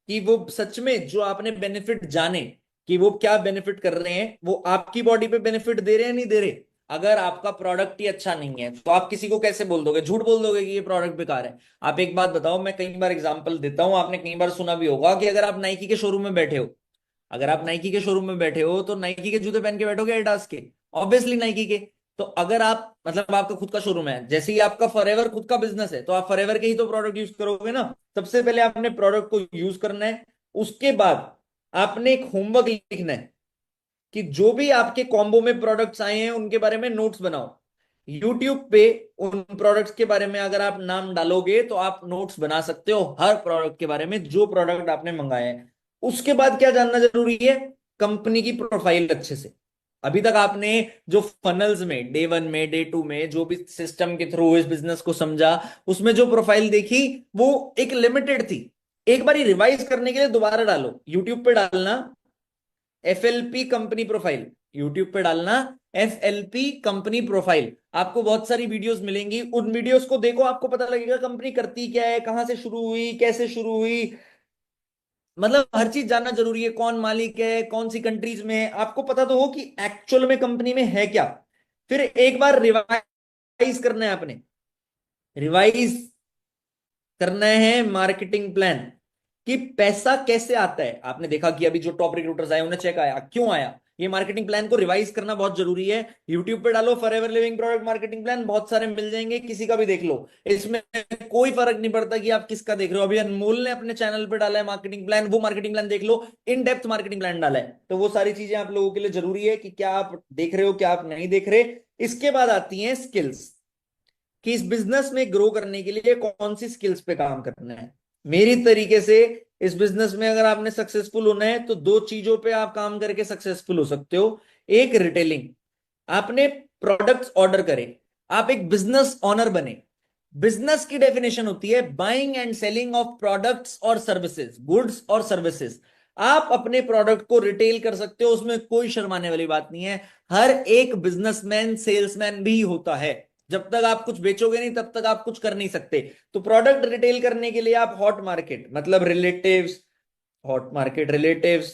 कि वो सच में जो आपने बेनिफिट जाने कि वो क्या बेनिफिट कर रहे हैं, वो आपकी बॉडी पे बेनिफिट दे रहे हैं नहीं दे रहे। अगर आपका प्रोडक्ट ही अच्छा नहीं है तो आप किसी को कैसे बोल दोगे, झूठ बोल दोगे कि ये प्रोडक्ट बेकार है। आप एक बात बताओ, मैं कई बार एग्जांपल देता हूं, आपने कई बार सुना भी होगा कि अगर आप नाइकी के शोरूम में बैठे हो, अगर आप नाइकी के शोरूम में बैठे हो तो नाइकी के जूते पहन के बैठोगे एडिडास के? ऑब्वियसली नाइकी के। तो अगर आप, मतलब आपका खुद का शोरूम है, जैसे ही आपका फॉरएवर खुद का बिजनेस है, तो आप फॉरएवर के ही तो प्रोडक्ट यूज करोगे ना। सबसे पहले आपने प्रोडक्ट को यूज करना है। उसके बाद आपने एक होमवर्क लिखना है कि जो भी आपके कॉम्बो में प्रोडक्ट्स आए हैं उनके बारे में नोट्स बनाओ। यूट्यूब पे उन प्रोडक्ट्स के बारे में अगर आप नाम डालोगे तो आप नोट्स बना सकते हो हर प्रोडक्ट के बारे में, जो प्रोडक्ट आपने मंगाए हैं। उसके बाद क्या जानना जरूरी है, कंपनी की प्रोफाइल अच्छे से। अभी तक आपने जो फनल्स में डे 1 में डे 2 में जो भी सिस्टम के थ्रू इस बिजनेस को समझा, उसमें जो प्रोफाइल देखी वो एक लिमिटेड थी। एक बार रिवाइज करने के लिए दोबारा डालो, यूट्यूब पे डालना एफएलपी कंपनी प्रोफाइल, यूट्यूब पे डालना एफएलपी कंपनी प्रोफाइल। आपको बहुत सारी वीडियोस मिलेंगी, उन वीडियोस को देखो, आपको पता लगेगा कंपनी करती क्या है, कहां से शुरू हुई, कैसे शुरू हुई। मतलब हर चीज जानना जरूरी है, कौन मालिक है, कौन सी कंट्रीज में है, आपको पता तो हो कि एक्चुअल में कंपनी में है क्या। फिर एक बार रिवाइज करना है आपने, रिवाइज करना है मार्केटिंग प्लान कि पैसा कैसे आता है। आपने देखा कि अभी जो टॉप रिक्रूटर्स आए उन्हें चेक आया, क्यों आया? ये मार्केटिंग प्लान को रिवाइज करना बहुत जरूरी है। यूट्यूब पे डालो forever living product marketing plan, बहुत सारे मिल जाएंगे, किसी का भी देख लो, इसमें कोई फर्क नहीं पड़ता कि आप किसका देख रहे हो। अभी अनमोल ने अपने चैनल पे डाला है मार्केटिंग प्लान, वो मार्केटिंग प्लान देख लो, इन डेप्थ मार्केटिंग प्लान डाला है। तो वो सारी चीजें आप लोगों के लिए जरूरी है कि क्या आप देख रहे हो, क्या आप नहीं देख रहे। इसके बाद आती हैं स्किल्स, कि इस बिजनेस में ग्रो करने के लिए कौन सी स्किल्स पे काम करना है। मेरी तरीके से इस बिजनेस में अगर आपने सक्सेसफुल होना है तो दो चीजों पे आप काम करके सक्सेसफुल हो सकते हो। एक रिटेलिंग, आपने प्रोडक्ट्स ऑर्डर करे, आप एक बिजनेस ऑनर बने। बिजनेस की डेफिनेशन होती है buying and selling of products और सर्विसेज, गुड्स और सर्विसेज। आप अपने प्रोडक्ट को रिटेल कर सकते हो, उसमें कोई शर्माने वाली बात नहीं है। हर एक बिजनेसमैन सेल्समैन भी होता है। जब तक आप कुछ बेचोगे नहीं तब तक आप कुछ कर नहीं सकते। तो प्रोडक्ट रिटेल करने के लिए आप हॉट मार्केट मतलब relatives, hot market relatives,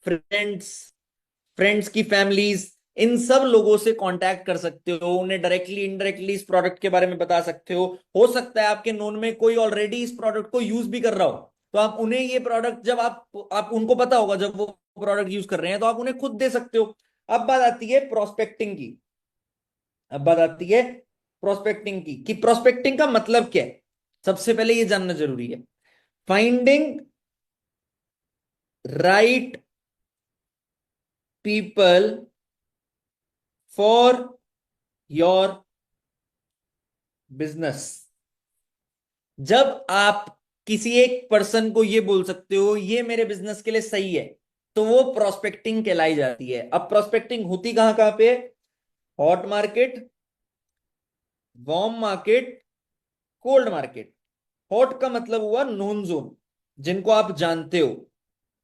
friends, friends की फैमिलीज, इन सब लोगों से कांटेक्ट कर सकते हो, उन्हें डायरेक्टली इनडायरेक्टली इस प्रोडक्ट के बारे में बता सकते हो सकता है आपके नोन में कोई ऑलरेडी इस प्रोडक्ट को यूज भी कर रहा हो, तो आप उन्हें ये प्रोडक्ट, जब आप उनको पता होगा जब वो प्रोडक्ट यूज कर रहे हैं, तो आप उन्हें खुद दे सकते हो। अब बात आती है प्रोस्पेक्टिंग की, अब बात आती है प्रोस्पेक्टिंग की, कि प्रोस्पेक्टिंग का मतलब क्या है। सबसे पहले ये जानना जरूरी है, finding right people for your business. जब आप किसी एक पर्सन को ये बोल सकते हो ये मेरे बिजनेस के लिए सही है, तो वो प्रोस्पेक्टिंग कहलाई जाती है। अब प्रोस्पेक्टिंग होती कहां कहां पे? Hot market, warm market, cold market. Hot का मतलब हुआ नोन जोन, जिनको आप जानते हो,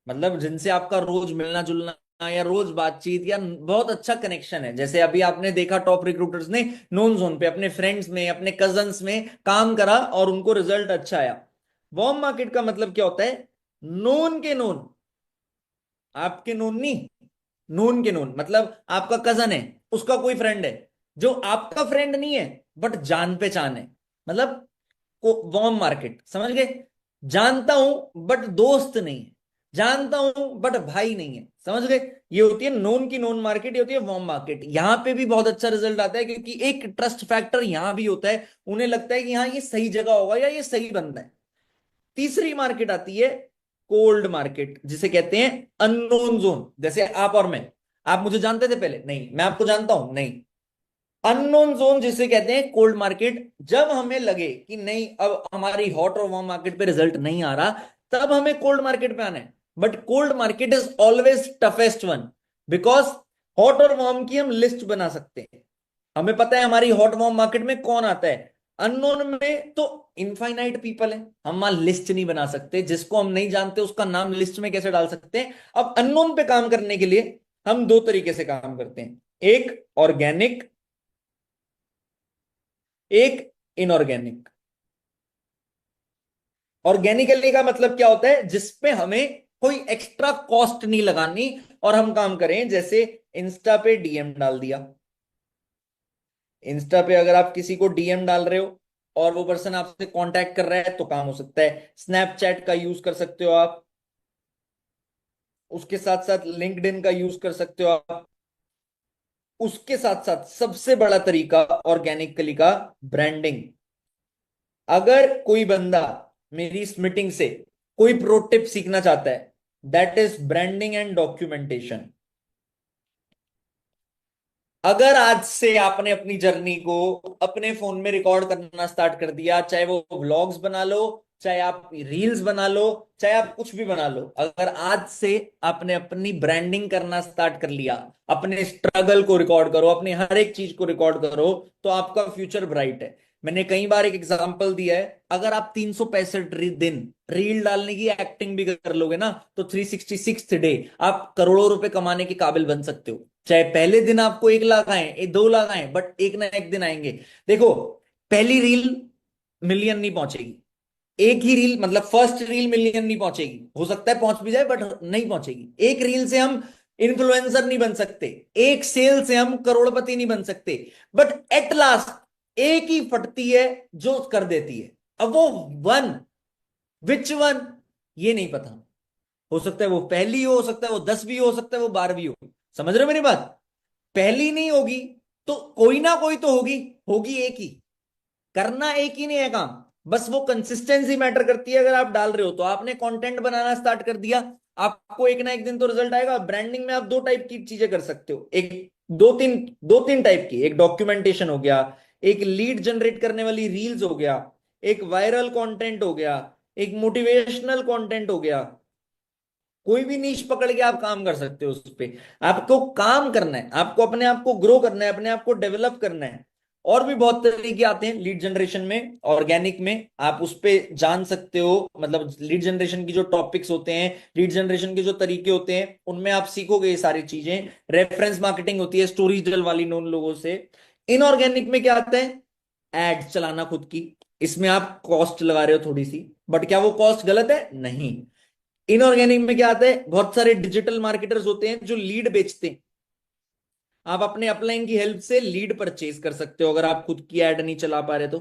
मतलब जिनसे आपका रोज मिलना जुलना या रोज बातचीत या बहुत अच्छा कनेक्शन है। जैसे अभी आपने देखा टॉप रिक्रूटर्स ने नोन जोन पे अपने फ्रेंड्स में, अपने कजन्स में काम करा और उनको रिजल्ट अच्छा आया। वार्म मार्केट का मतलब क्या होता है? नोन के नोन, आपके नोन नहीं, नोन के नोन मतलब आपका कजन है, उसका कोई फ्रेंड है जो आपका फ्रेंड नहीं है बट जान पहचान है, मतलब वार्म मार्केट, समझ गए? जानता हूं बट दोस्त नहीं है, जानता हूं बट भाई नहीं है, समझ गए? ये होती है नोन की नोन मार्केट, ये होती है वार्म मार्केट। यहां पे भी बहुत अच्छा रिजल्ट आता है क्योंकि एक ट्रस्ट फैक्टर यहां भी होता है, उन्हें लगता है कि हाँ ये सही जगह होगा या ये सही बंदा है। तीसरी मार्केट आती है कोल्ड मार्केट, जिसे कहते हैं अननोन जोन। जैसे आप और मैं, आप मुझे जानते थे पहले? नहीं। मैं आपको जानता हूं? नहीं। अननोन जोन जिसे कहते हैं कोल्ड मार्केट, जब हमें लगे कि नहीं अब हमारी हॉट और वार्म मार्केट पे रिजल्ट नहीं आ रहा, तब हमें कोल्ड मार्केट पे आना है। But cold market is always toughest one, because hot और वार्म की हम लिस्ट बना सकते हैं, हमें पता है हमारी हॉट वार्म मार्केट में कौन आता है। अननोन में तो इनफाइनाइट पीपल है, हम वहां लिस्ट नहीं बना सकते, जिसको हम नहीं जानते उसका नाम लिस्ट में कैसे डाल सकते हैं। अब अननोन पे काम करने के लिए हम दो तरीके से काम करते हैं, एक ऑर्गेनिक, एक इनऑर्गेनिक। ऑर्गेनिकली का मतलब क्या होता है? जिसपे हमें कोई एक्स्ट्रा कॉस्ट नहीं लगानी और हम काम करें। जैसे इंस्टा पे डीएम डाल दिया, इंस्टा पे अगर आप किसी को डीएम डाल रहे हो और वो पर्सन आपसे कांटेक्ट कर रहा है तो काम हो सकता है। स्नैपचैट का यूज कर सकते हो आप, उसके साथ साथ लिंक्डइन का यूज कर सकते हो आप, उसके साथ साथ सबसे बड़ा तरीका ऑर्गेनिकली का ब्रांडिंग। अगर कोई बंदा मेरी इस मीटिंग से कोई प्रो टिप सीखना चाहता है, that is branding and documentation. अगर आज से आपने अपनी जर्नी को अपने फोन में रिकॉर्ड करना स्टार्ट कर दिया, चाहे वो व्लॉग्स बना लो, चाहे आप रील्स बना लो, चाहे आप कुछ भी बना लो, अगर आज से आपने अपनी ब्रांडिंग करना स्टार्ट कर लिया, अपने स्ट्रगल को रिकॉर्ड करो, अपनी हर एक चीज को रिकॉर्ड करो, तो आपका फ्यूचर ब्राइट है। मैंने कई बार एक एग्जांपल दिया है, अगर आप 365 दिन रील डालने की एक्टिंग भी कर लोगे ना, तो 366 डे आप करोड़ों रुपए कमाने के काबिल बन सकते हो। चाहे पहले दिन आपको 1 लाख आए, 2 लाख आए, बट एक ना एक दिन आएंगे। देखो, पहली रील मिलियन नहीं पहुंचेगी, एक ही रील मतलब फर्स्ट रील मिलियन नहीं पहुंचेगी, हो सकता है पहुंच भी जाए बट नहीं पहुंचेगी। एक रील से हम इन्फ्लुएंसर नहीं बन सकते, एक सेल से हम करोड़पति नहीं बन सकते, बट एट लास्ट एक ही फटती है जो कर देती है। अब वो वन, विच वन, ये नहीं पता। हो सकता है वो पहली हो सकता है वो 10वीं हो सकता है वो 12वीं हो, समझ रहे हो मेरी बात? पहली नहीं होगी तो कोई ना कोई तो होगी, होगी एक ही। करना एक ही नहीं है काम, बस वो कंसिस्टेंसी मैटर करती है। अगर आप डाल रहे हो तो आपने कंटेंट बनाना स्टार्ट कर दिया, आपको एक ना एक दिन तो रिजल्ट आएगा। ब्रांडिंग में आप दो टाइप की चीजें कर सकते हो, एक दो तीन टाइप की। एक डॉक्यूमेंटेशन हो गया, एक लीड जनरेट करने वाली रील्स हो गया, एक वायरल कंटेंट हो गया, एक मोटिवेशनल कंटेंट हो गया। कोई भी नीश पकड़ के आप काम कर सकते हो उस पे। आपको काम करना है, आपको अपने आप को ग्रो करना है, अपने आप को डेवलप करना है। और भी बहुत तरीके आते हैं लीड जनरेशन में, ऑर्गेनिक में आप उस पे जान सकते हो। मतलब लीड जनरेशन की जो टॉपिक्स होते हैं, लीड जनरेशन के जो तरीके होते हैं, उनमें आप सीखोगे ये सारी चीजें। रेफरेंस मार्केटिंग होती है स्टोरी टेल वाली, नोन लोगों से। इनऑर्गेनिक में क्या आता है? एड चलाना खुद की। इसमें आप कॉस्ट लगा रहे हो थोड़ी सी, बट क्या वो कॉस्ट गलत है? नहीं। इनऑर्गेनिक में क्या आता है? बहुत सारे डिजिटल मार्केटर्स होते हैं जो लीड बेचते हैं। आप अपने अपलाइन की हेल्प से लीड परचेज कर सकते हो अगर आप खुद की एड नहीं चला पा रहे तो।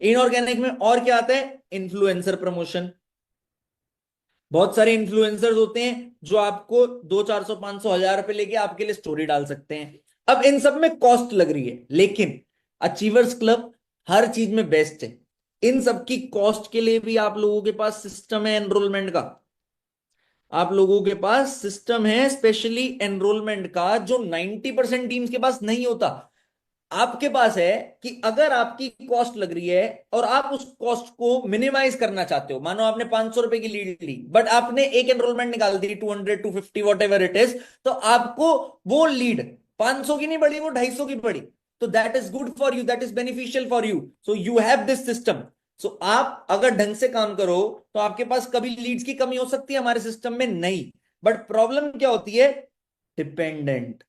इनऑर्गेनिक में और क्या आता है? Influencer promotion. बहुत सारे इन्फ्लुएंसर्स होते हैं जो आपको 200, 400, 500, 1000 रुपए लेके आपके लिए स्टोरी डाल सकते हैं। अब इन सब में कॉस्ट लग रही है, लेकिन अचीवर्स क्लब हर चीज में बेस्ट है। इन सब की कॉस्ट के लिए भी आप लोगों के पास सिस्टम है एनरोलमेंट का। आप लोगों के पास सिस्टम है स्पेशली एनरोलमेंट का, जो 90% टीम्स के पास नहीं होता। आपके पास है कि अगर आपकी कॉस्ट लग रही है और आप उस कॉस्ट को मिनिमाइज करना चाहते हो, मानो आपने 500 रुपए की लीड ली, बट आपने एक एनरोलमेंट निकाल दी 200, 250, वॉट एवर इट इज, तो आपको वो लीड 500 की नहीं पड़ी, वो 250 की पड़ी। तो that is good for you, that is beneficial for you. So you have this system. So आप अगर ढंग से काम करो तो आपके पास कभी लीड्स की कमी हो सकती है, हमारे सिस्टम में नहीं। बट प्रॉब्लम क्या होती है? डिपेंडेंट।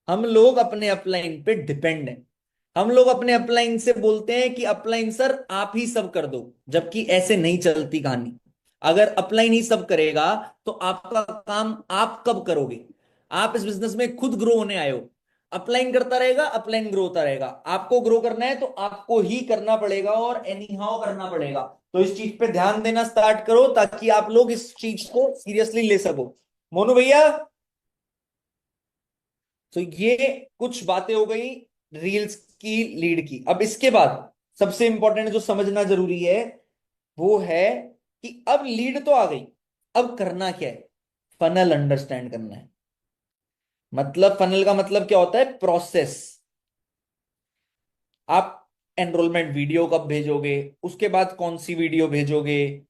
हम लोग अपने अपलाइन पे डिपेंड हैं। हम लोग अपने अपलाइन से बोलते हैं कि अपलाइन सर आप ही सब कर दो, जबकि ऐसे नहीं चलती कहानी। अगर अपलाइन ही सब करेगा तो आपका काम आप कब करोगे? आप इस बिजनेस में खुद ग्रो होने आए हो। अपलाइन करता रहेगा, अपलाइन ग्रो होता रहेगा। आपको ग्रो करना है तो आपको ही करना पड़ेगा, और एनी हाउ करना पड़ेगा। तो इस चीज पे ध्यान देना स्टार्ट करो ताकि आप लोग इस चीज को सीरियसली ले सको। मोनू भैया, तो ये कुछ बातें हो गई रील्स की, लीड की। अब इसके बाद सबसे इंपॉर्टेंट जो समझना जरूरी है वो है कि अब लीड तो आ गई, अब करना क्या है? फनल अंडरस्टैंड करना है। मतलब फनल का मतलब क्या होता है? प्रोसेस। आप एनरोलमेंट वीडियो कब भेजोगे, उसके बाद कौन सी वीडियो भेजोगे,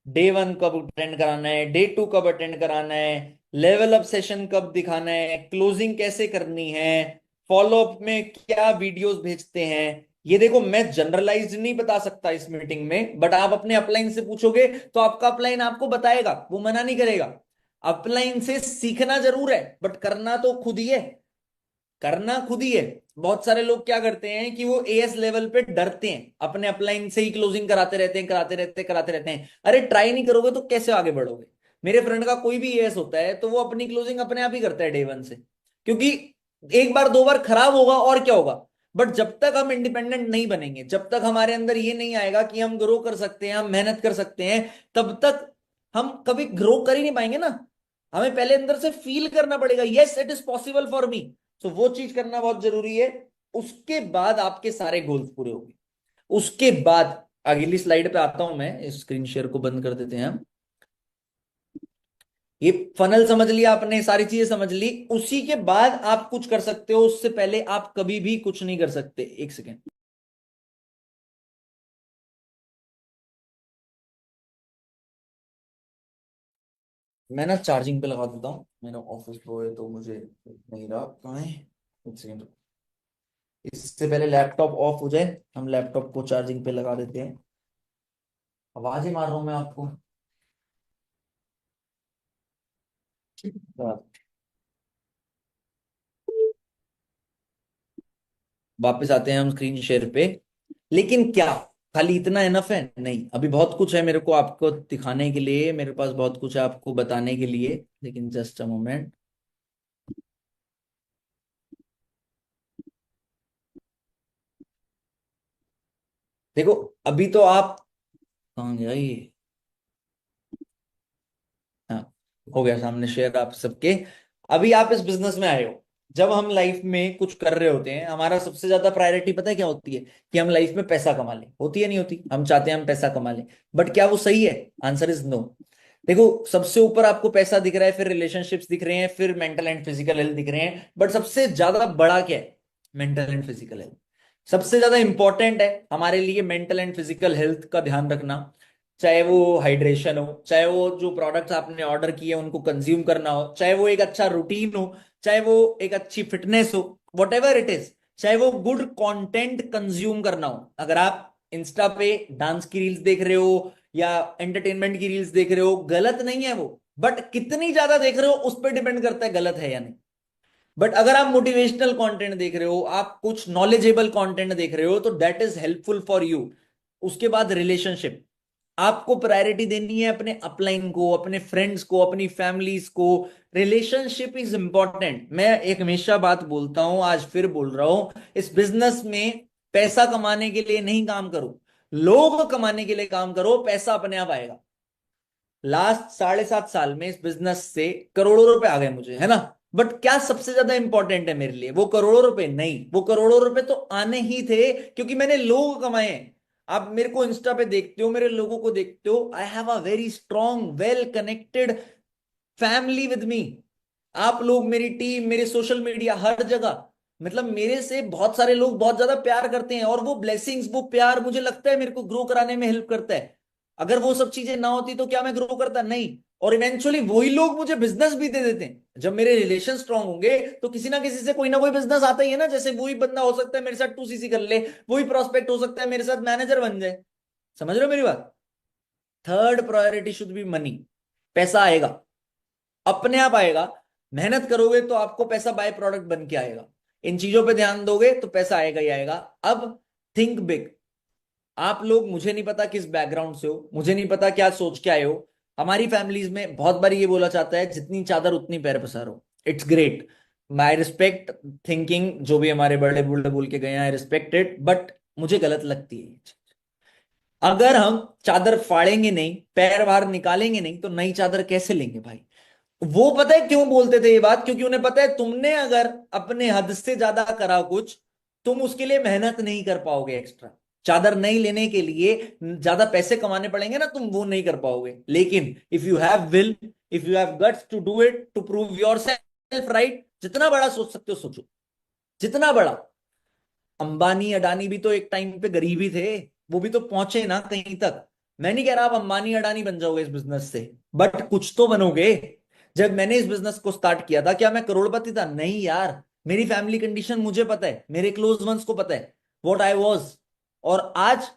डे 1 कब अटेंड कराना है, डे 2 कब अटेंड कराना है, लेवल अप सेशन कब दिखाना है, क्लोजिंग कैसे करनी है, फॉलो अप में क्या वीडियोस भेजते हैं। ये देखो, मैं जनरलाइज्ड नहीं बता सकता इस मीटिंग में, बट आप अपने अपलाइन से पूछोगे तो आपका अपलाइन आपको बताएगा, वो मना नहीं करेगा। अपलाइन से सीखना जरूर है, बट करना तो खुद ही है। करना खुद ही है। बहुत सारे लोग क्या करते हैं कि वो एएस लेवल पे डरते हैं, अपने अपलाइन से ही क्लोजिंग कराते रहते हैं, कराते रहते हैं। अरे ट्राई नहीं करोगे तो कैसे आगे बढ़ोगे? मेरे फ्रेंड का कोई भी एएस होता है तो वो अपनी क्लोजिंग अपने आप ही करता है डे 1 से, क्योंकि एक बार दो बार खराब होगा और क्या होगा। बट जब तक हम इंडिपेंडेंट नहीं बनेंगे, जब तक हमारे अंदर ये नहीं आएगा कि हम ग्रो कर सकते हैं, हम मेहनत कर सकते हैं, तब तक हम कभी ग्रो कर ही नहीं पाएंगे ना। हमें पहले अंदर से फील करना पड़ेगा, yes it is possible for me. तो वो चीज करना बहुत जरूरी है। उसके बाद आपके सारे गोल्स पूरे होंगे। उसके बाद अगली स्लाइड पे आता हूं मैं, इस स्क्रीन शेयर को बंद कर देते हैं हम। ये फनल समझ लिया आपने, सारी चीजें समझ ली, उसी के बाद आप कुछ कर सकते हो, उससे पहले आप कभी भी कुछ नहीं कर सकते। एक सेकेंड, मैं ना चार्जिंग पे लगा देता हूँ, मेरा ऑफिस बॉय तो मुझे नहीं रहा, कहाँ है? एक सेकेंड, इससे पहले लैपटॉप ऑफ हो जाए हम लैपटॉप को चार्जिंग पे लगा देते हैं। आवाज ही मार रहा हूं मैं आपको। वापस आते हैं हम स्क्रीन शेयर पे। लेकिन क्या खाली इतना इनफ है? नहीं, अभी बहुत कुछ है मेरे को आपको दिखाने के लिए, मेरे पास बहुत कुछ है आपको बताने के लिए, लेकिन जस्ट अ मोमेंट। देखो, अभी तो आप, कहाँ गया ये? हाँ, हो गया सामने शेयर आप सबके। अभी आप इस बिजनेस में आए हो, जब हम लाइफ में कुछ कर रहे होते हैं हमारा सबसे ज्यादा प्रायोरिटी पता है क्या होती है? कि हम लाइफ में पैसा कमा लें। होती है नहीं होती? हम चाहते हैं हम पैसा कमा लें, बट क्या वो सही है? Answer is no. देखो, सबसे ऊपर आपको पैसा दिख रहा है, फिर रिलेशनशिप्स दिख रहे हैं, फिर मेंटल एंड फिजिकल हेल्थ दिख रहे हैं, बट सबसे ज्यादा बड़ा क्या है? Mental and physical health. सबसे ज्यादा इंपॉर्टेंट है हमारे लिए मेंटल एंड फिजिकल हेल्थ का ध्यान रखना। चाहे वो हाइड्रेशन हो, चाहे वो जो प्रोडक्ट्स आपने ऑर्डर किए उनको कंज्यूम करना हो, चाहे वो एक अच्छा रूटीन हो, चाहे वो एक अच्छी फिटनेस हो, वट एवर इट इज, चाहे वो गुड कंटेंट कंज्यूम करना हो। अगर आप इंस्टा पे डांस की रील्स देख रहे हो या एंटरटेनमेंट की रील्स देख रहे हो, गलत नहीं है वो, बट कितनी ज्यादा देख रहे हो उस पर डिपेंड करता है गलत है या नहीं। बट अगर आप मोटिवेशनल कंटेंट देख रहे हो, आप कुछ नॉलेजेबल कंटेंट देख रहे हो, तो that is helpful for you. उसके बाद रिलेशनशिप, आपको प्रायोरिटी देनी है अपने अपलाइन को, अपने फ्रेंड्स को, अपनी फैमिलीज को। Relationship is important. मैं एक हमेशा बात बोलता हूं, आज फिर बोल रहा हूं, इस बिजनेस में पैसा कमाने के लिए नहीं काम करो, लोग कमाने के लिए काम करो, पैसा अपने आप आएगा। लास्ट 7.5 साल में इस बिजनेस से करोड़ों रुपए आ गए मुझे, है ना? बट क्या सबसे ज्यादा इंपॉर्टेंट है मेरे लिए वो करोड़ों रुपए? नहीं, वो करोड़ों रुपए तो आने ही थे क्योंकि मैंने लोग कमाए हैं। आप मेरे को इंस्टा पे देखते हो, मेरे लोगों को देखते हो, I have a very strong well connected family with me. आप लोग, मेरी टीम, मेरे सोशल मीडिया, हर जगह, मतलब मेरे से बहुत सारे लोग बहुत ज्यादा प्यार करते हैं, और वो ब्लेसिंग्स, वो प्यार मुझे लगता है मेरे को ग्रो कराने में हेल्प करता है। अगर वो सब चीजें ना होती तो क्या मैं ग्रो करता? नहीं। और इवेंचुअली वही लोग मुझे बिजनेस भी दे देते हैं। जब मेरे रिलेशन स्ट्रांग होंगे तो किसी ना किसी से कोई ना कोई बिजनेस आता ही है ना। जैसे वही बंदा हो सकता है मेरे साथ 2cc कर ले, वही प्रोस्पेक्ट हो सकता है मेरे साथ मैनेजर बन जाए। समझ रहे हो मेरी बात? Third priority should be money. पैसा आएगा, अपने आप आएगा। मेहनत करोगे तो आपको पैसा बाय प्रोडक्ट बन के आएगा। इन चीजों पे ध्यान दोगे तो पैसा आएगा ही आएगा। अब थिंक बिग। आप लोग, मुझे नहीं पता किस बैकग्राउंड से हो, मुझे नहीं पता क्या सोच के आए हो। हमारी फैमिलीज में बहुत बार ये बोला जाता है, जितनी चादर उतनी पैर पसारो। It's great, my respect thinking, जो भी हमारे बड़े बूढ़े बोल के गए हैं, आई रिस्पेक्ट इट, बट मुझे गलत लगती है ये चीज। अगर हम चादर फाड़ेंगे नहीं, पैर बाहर निकालेंगे नहीं, तो नई चादर कैसे लेंगे भाई? वो पता है क्यों बोलते थे ये बात? क्योंकि उन्हें पता है तुमने अगर अपने हद से ज्यादा करा कुछ, तुम उसके लिए मेहनत नहीं कर पाओगे। एक्स्ट्रा चादर नहीं लेने के लिए ज्यादा पैसे कमाने पड़ेंगे ना, तुम वो नहीं कर पाओगे। लेकिन if you have will, if you have guts to do it, to prove yourself right, जितना बड़ा सोच सकते हो सोचो, जितना बड़ा। अंबानी अडानी भी तो एक टाइम पे गरीब ही थे, वो भी तो पहुंचे ना कहीं तक। मैं नहीं कह रहा आप अंबानी अडानी बन जाओगे इस बिजनेस से, बट कुछ तो बनोगे। जब मैंने इस बिजनेस को स्टार्ट किया था, क्या मैं करोड़पति था? नहीं यार। मेरी फैमिली कंडीशन मुझे पता है, मेरे क्लोज वंस को पता है व्हाट आई वाज। और आज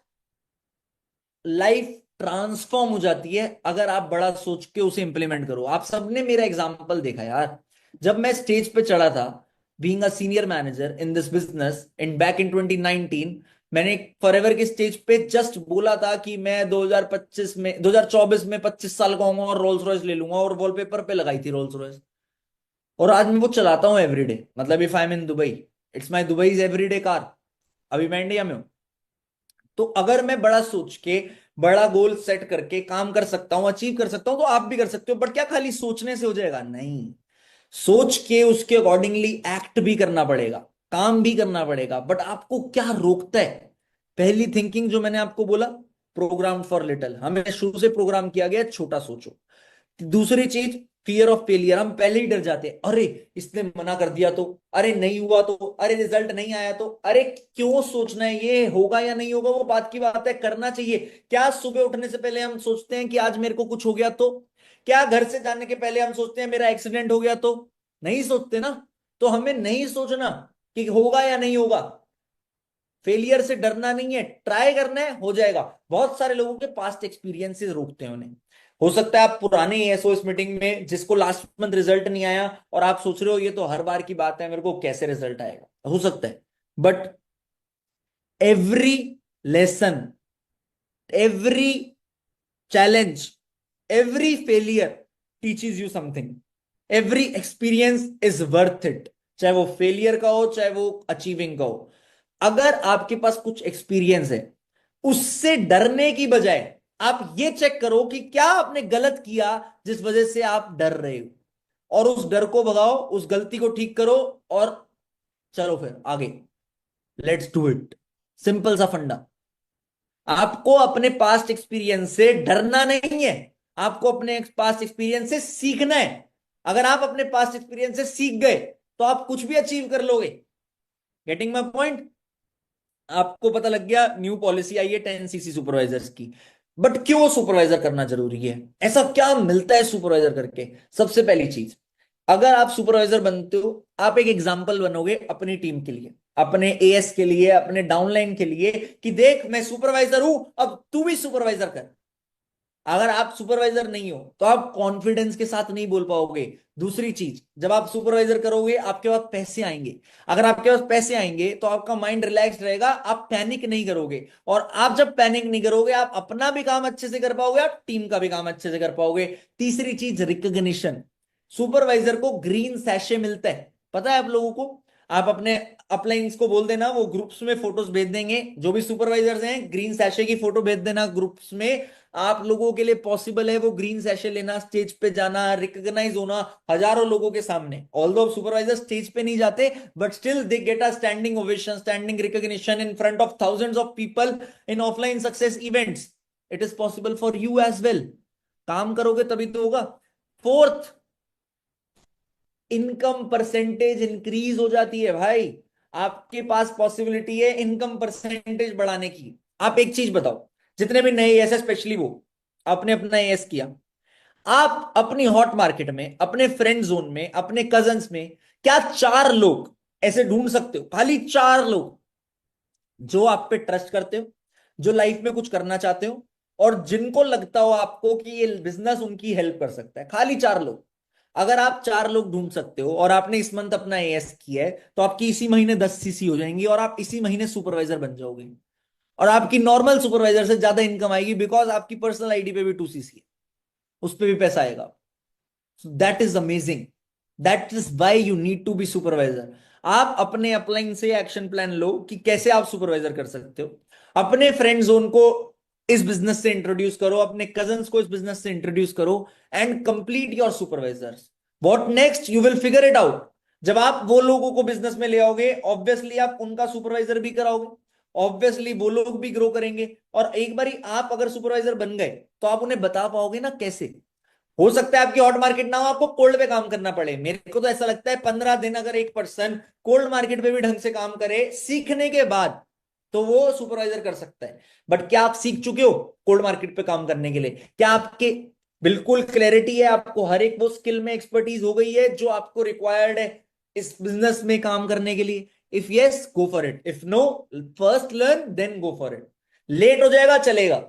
लाइफ ट्रांसफॉर्म हो जाती है अगर आप बड़ा सोच के उसे इंप्लीमेंट करो। आप सबने मेरा एग्जांपल देखा यार। जब मैं स्टेज पे चढ़ा था, being a senior manager in this business in back in 2019, मैंने फॉरएवर के स्टेज पे जस्ट बोला था कि मैं 2025 में 2024 में 25 साल का होऊंगा और रोल्स रॉयस ले लूंगा, और वॉलपेपर पे लगाई थी रोल्स रॉयस। और आज मैं वो चलाता हूँ एवरीडे। मतलब if I am in Dubai, it's my Dubai everyday car. अभी मैं इंडिया में हूं। तो अगर मैं बड़ा सोच के, बड़ा गोल सेट करके काम कर सकता हूं, अचीव कर सकता हूं, तो आप भी कर सकते हो। बट क्या खाली सोचने से हो जाएगा? नहीं। सोच के उसके अकॉर्डिंगली एक्ट भी करना पड़ेगा, काम भी करना पड़ेगा। बट आपको क्या रोकता है? पहली थिंकिंग जो मैंने आपको बोला, प्रोग्राम फॉर लिटल। हमें शुरू से प्रोग्राम किया गया छोटा सोचो। दूसरी चीज, फियर ऑफ फेलियर। हम पहले ही डर जाते हैं, अरे इसने मना कर दिया तो, अरे नहीं हुआ तो, अरे रिजल्ट नहीं आया तो। अरे क्यों सोचना है? ये होगा या नहीं होगा वो बात की बात है, करना चाहिए। क्या सुबह उठने से पहले हम सोचते हैं कि आज मेरे को कुछ हो गया तो? क्या घर से जाने के पहले हम सोचते हैं मेरा एक्सीडेंट हो गया तो? नहीं सोचते ना। तो हमें नहीं सोचना कि होगा या नहीं होगा। फेलियर से डरना नहीं है, ट्राई करना है, हो जाएगा। बहुत सारे लोगों के पास्ट एक्सपीरियंसेस रोकते हैं उन्हें। हो सकता है आप पुराने एसओएस मीटिंग में जिसको लास्ट मंथ रिजल्ट नहीं आया, और आप सोच रहे हो ये तो हर बार की बात है, मेरे को कैसे रिजल्ट आएगा? हो सकता है, but every lesson, every challenge, every failure teaches you something. Every experience is worth it, चाहे वो फेलियर का हो, चाहे वो अचीविंग का हो। अगर आपके पास कुछ एक्सपीरियंस है, उससे डरने की बजाय आप ये चेक करो कि क्या आपने गलत किया जिस वजह से आप डर रहे हो, और उस डर को भगाओ, उस गलती को ठीक करो, और चलो फिर आगे। Let's do it. सिंपल सा फंडा। आपको अपने पास्ट एक्सपीरियंस से डरना नहीं है, आपको अपने पास्ट एक्सपीरियंस से सीखना है। अगर आप अपने पास्ट एक्सपीरियंस से सीख गए तो आप कुछ भी अचीव कर लोगे। Getting my point? आपको पता लग गया न्यू पॉलिसी आई है 10 सीसी सुपरवाइजर्स की, बट क्यों सुपरवाइजर करना जरूरी है? ऐसा क्या मिलता है सुपरवाइजर करके? सबसे पहली चीज, अगर आप सुपरवाइजर बनते हो, आप एक एग्जाम्पल बनोगे अपनी टीम के लिए, अपने एएस के लिए, अपने डाउनलाइन के लिए, कि देख मैं सुपरवाइजर हूं, अब तू भी सुपरवाइजर कर। अगर आप सुपरवाइजर नहीं हो तो आप कॉन्फिडेंस के साथ नहीं बोल पाओगे। दूसरी चीज, जब आप सुपरवाइजर करोगे आपके पास पैसे आएंगे। अगर आपके पास पैसे आएंगे तो आपका माइंड रिलैक्स्ड रहेगा, आप पैनिक नहीं करोगे। और आप जब पैनिक नहीं करोगे, आप अपना भी काम अच्छे से कर पाओगे, आप टीम का भी काम अच्छे से कर पाओगे। तीसरी चीज, रिकग्निशन। सुपरवाइजर को ग्रीन सैशे मिलता है, पता है आप लोगों को? आप अपने अपलाइंस को बोल देना, वो ग्रुप्स में फोटोज भेज देंगे। जो भी सुपरवाइजर्स हैं, ग्रीन सैशे की फोटो भेज देना ग्रुप्स में। आप लोगों के लिए पॉसिबल है वो ग्रीन सैशे लेना, स्टेज पे जाना, रिकॉग्नाइज होना हजारों लोगों के सामने। ऑल्दो सुपरवाइजर स्टेज पे नहीं जाते, but still they get a standing ovation, standing recognition in front of thousands of people in offline success events. It is possible for you as well. काम करोगे तभी तो होगा। फोर्थ, इनकम परसेंटेज इंक्रीज हो जाती है भाई। आपके पास पॉसिबिलिटी है इनकम परसेंटेज बढ़ाने की। आप एक चीज बताओ, जितने भी नए एस, स्पेशली वो आपने अपना एस किया, आप अपनी हॉट मार्केट में, अपने फ्रेंड जोन में, अपने कजन्स में क्या 4 लोग ऐसे ढूंढ सकते हो, खाली 4 लोग, जो आप पे ट्रस्ट करते हो, जो लाइफ में कुछ करना चाहते हो, और जिनको लगता हो आपको कि ये बिजनेस उनकी हेल्प कर सकता है? खाली 4 लोग। अगर आप 4 लोग ढूंढ सकते हो और आपने इस मंथ अपना एएस किया है, तो आपकी इसी महीने 10 सीसी हो जाएंगी और आप इसी महीने सुपरवाइजर बन जाओगे। और आपकी नॉर्मल सुपरवाइजर से ज्यादा इनकम आएगी, बिकॉज आपकी पर्सनल आईडी पे भी 2 सीसी है, उस पर भी पैसा आएगा। That is amazing. That is why you need to be supervisor. आप अपने अपलाइन से एक्शन प्लान लो कि कैसे आप सुपरवाइजर कर सकते हो। अपने फ्रेंड जोन को इस बिजनेस से इंट्रोड्यूस करो, अपने कजन्स को इस बिजनेस से इंट्रोड्यूस करो, and complete your supervisors. What next? You will figure it out. जब आप वो लोगों को बिजनेस में ले आओगे, ऑब्वियसली आप उनका सुपरवाइजर भी कराओगे, ऑब्वियसली वो लोग भी ग्रो करेंगे। और एक बारी आप अगर सुपरवाइजर बन गए तो आप उन्हें बता पाओगे ना कैसे। हो सकता है आपकी हॉट मार्केट ना हो, आपको कोल्ड पे काम करना पड़े। मेरे को तो ऐसा लगता है 15 दिन अगर एक पर्सन कोल्ड मार्केट पे भी ढंग से काम करे सीखने के बाद, तो वो सुपरवाइजर कर सकता है। बट क्या आप सीख चुके हो कोल्ड मार्केट पे काम करने के लिए? क्या आपके बिल्कुल क्लैरिटी है, आपको हर एक वो स्किल में एक्सपर्टीज हो गई है जो आपको रिक्वायर्ड है इस बिजनेस में काम करने के लिए? If yes, go for it. If no, first learn then go for it. Late हो जाएगा चलेगा,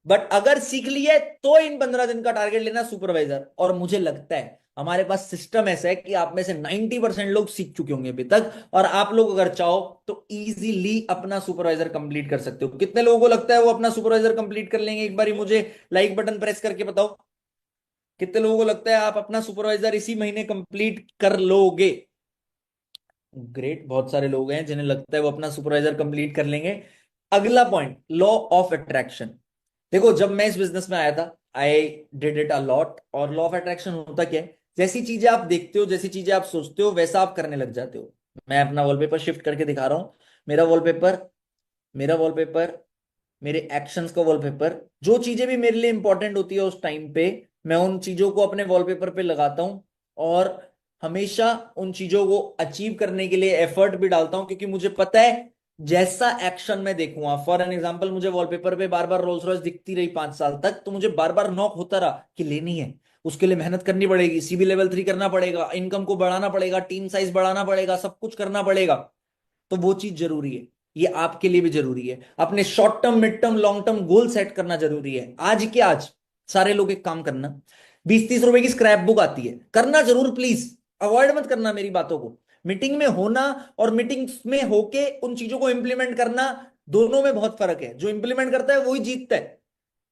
बट अगर सीख लिए तो इन 15 दिन का टारगेट लेना सुपरवाइजर। और मुझे लगता है हमारे पास सिस्टम ऐसा है कि आप में से 90% लोग सीख चुके होंगे अभी तक, और आप लोग अगर चाहो तो इजीली अपना सुपरवाइजर कंप्लीट कर सकते हो। कितने लोगों को लगता है वो अपना सुपरवाइजर कंप्लीट कर लेंगे? एक बारी मुझे लाइक बटन प्रेस करके बताओ, कितने लोगों को लगता है आप अपना सुपरवाइजर इसी महीने कंप्लीट कर लोगे? ग्रेट, बहुत सारे लोग हैं जिन्हें लगता है वो अपना सुपरवाइजर कंप्लीट कर लेंगे। अगला पॉइंट, लॉ ऑफ अट्रैक्शन। देखो, जब मैं इस बिजनेस में आया था, I did it a lot. और लॉ ऑफ अट्रैक्शन होता क्या है? जैसी चीजें आप देखते हो, जैसी चीजें आप सोचते हो, वैसा आप करने लग जाते हो। मैं अपना वॉलपेपर शिफ्ट करके दिखा रहा हूं। मेरा वॉलपेपर, मेरा वॉलपेपर, मेरे एक्शंस का वॉलपेपर। जो चीजें भी मेरे लिए इंपॉर्टेंट होती है उस टाइम पे, मैं उन चीजों को अपने वॉलपेपर पे लगाता हूं, और हमेशा उन चीजों को अचीव करने के लिए एफर्ट भी डालता हूं, क्योंकि मुझे पता है जैसा एक्शन मैं देखूंगा। फॉर एन एग्जाम्पल, मुझे वॉलपेपर पे बार बार रोल्स रॉयस दिखती रही 5 साल तक, तो मुझे बार बार नॉक होता रहा कि लेनी है। उसके लिए मेहनत करनी पड़ेगी, सीबी लेवल 3 करना पड़ेगा, इनकम को बढ़ाना पड़ेगा, टीम साइज बढ़ाना पड़ेगा, सब कुछ करना पड़ेगा। तो वो चीज जरूरी है। ये आपके लिए भी जरूरी है। अपने short term, mid term, long term goal set करना जरूरी है। आज के आज सारे लोग एक काम करना, 20-30 रुपए की स्क्रैप बुक आती है, करना जरूर प्लीज। अवॉइड मत करना मेरी बातों को। मीटिंग में होना और मीटिंग में होके उन चीजों को इंप्लीमेंट करना, दोनों में बहुत फर्क है। जो इंप्लीमेंट करता है वही जीतता है।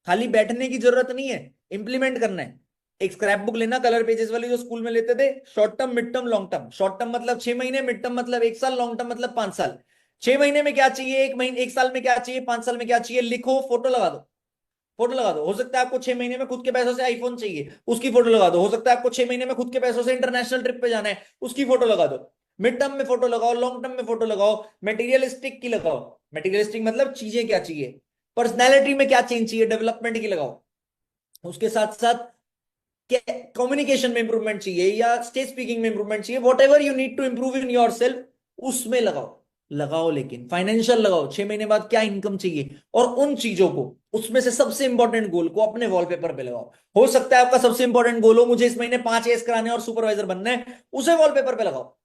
खाली बैठने की जरूरत नहीं है, इंप्लीमेंट करना है। एक स्क्रैप बुक लेना, कलर पेजेस वाली, जो स्कूल में लेते थे। Short term, mid term, long term. Short term मतलब 6 महीने, मिड टर्म मतलब 1 साल, लॉन्ग टर्म मतलब 5 साल। 6 महीने में क्या चाहिए, 1 साल में क्या चाहिए, 5 साल में क्या चाहिए, लिखो, फोटो लगा दो। फोटो लगा दो। हो सकता है आपको 6 महीने में खुद के पैसों से आईफोन चाहिए, उसकी फोटो लगा दो। हो सकता है आपको 6 महीने में खुद के पैसों से इंटरनेशनल ट्रिप पे जाना है, उसकी फोटो लगा दो। मिड टर्म में फोटो लगाओ, लॉन्ग टर्म में फोटो लगाओ, मटेरियलिस्टिक की लगाओ। मटेरियलिस्टिक मतलब चीजें क्या चाहिए, पर्सनैलिटी में क्या चेंज चाहिए, डेवलपमेंट की लगाओ। उसके साथ साथ कम्युनिकेशन में इंप्रूवमेंट चाहिए या स्टेज स्पीकिंग में इंप्रूवमेंट चाहिए, whatever you need to improve in yourself, उसमें लगाओ। लगाओ, लेकिन फाइनेंशियल लगाओ, 6 महीने बाद क्या इनकम चाहिए, और उन चीजों को, उसमें से सबसे इंपॉर्टेंट गोल को अपने वॉलपेपर पे लगाओ। हो सकता है आपका सबसे इंपॉर्टेंट गोल हो, मुझे इस महीने 5 एस कराने और सुपरवाइजर बनना है, उसे वॉलपेपर पे लगाओ।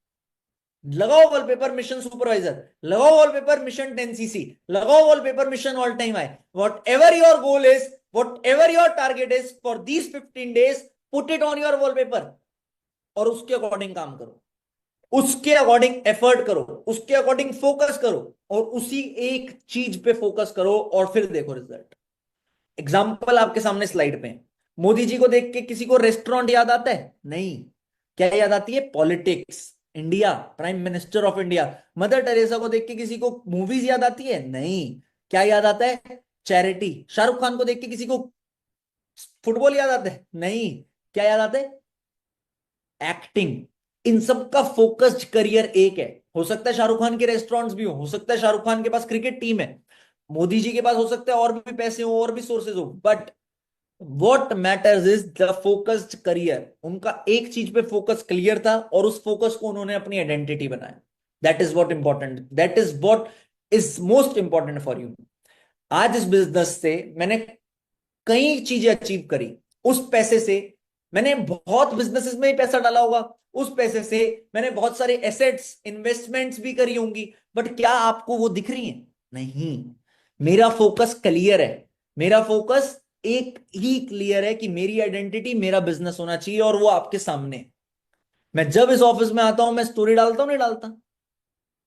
लगाओ वॉलपेपर मिशन सुपरवाइजर, लगाओ वॉलपेपर मिशन 10 cc, लगाओ wallpaper mission all time high. What ever your goal is, what ever your target is for these 15 days, put it on your wallpaper और उसके अकॉर्डिंग काम करो, उसके अकॉर्डिंग एफर्ट करो, उसके according focus करो, और उसी एक चीज पे फोकस करो और फिर देखो रिजल्ट। एग्जाम्पल आपके सामने स्लाइड पे है। मोदी जी को देख के किसी को रेस्टोरेंट याद आता है? नहीं। क्या याद आती है? Politics, India, prime minister of India. Mother Teresa को देख के किसी को मूवीज याद आती है? नहीं। क्या याद आता है? चैरिटी। शाहरुख खान को देख के किसी को फुटबॉल याद आता है? नहीं। क्या याद आता है? एक्टिंग। इन सब का फोकस्ड करियर एक है। हो सकता है शाहरुख खान के रेस्टोरेंट्स भी हो सकता है शाहरुख खान के पास क्रिकेट टीम है, मोदी जी के पास हो सकता है और भी पैसे हो और भी सोर्सेज हो, but what matters is the focused career. उनका एक चीज पे फोकस क्लियर था और उस फोकस को उन्होंने अपनी आइडेंटिटी बनाया। That is what important, that is what is most important for you. आज इस बिजनेस से मैंने कई चीजें अचीव करी। उस पैसे से मैंने बहुत बिजनेसेस में ही पैसा डाला होगा, उस पैसे से मैंने बहुत सारे एसेट्स इन्वेस्टमेंट्स भी करी होंगी, बट क्या आपको वो दिख रही है? नहीं। मेरा फोकस क्लियर है, मेरा फोकस एक ही क्लियर है कि मेरी आइडेंटिटी मेरा बिजनेस होना चाहिए, और वो आपके सामने है। मैं जब इस ऑफिस में आता हूं मैं स्टोरी डालता हूं, नहीं डालता?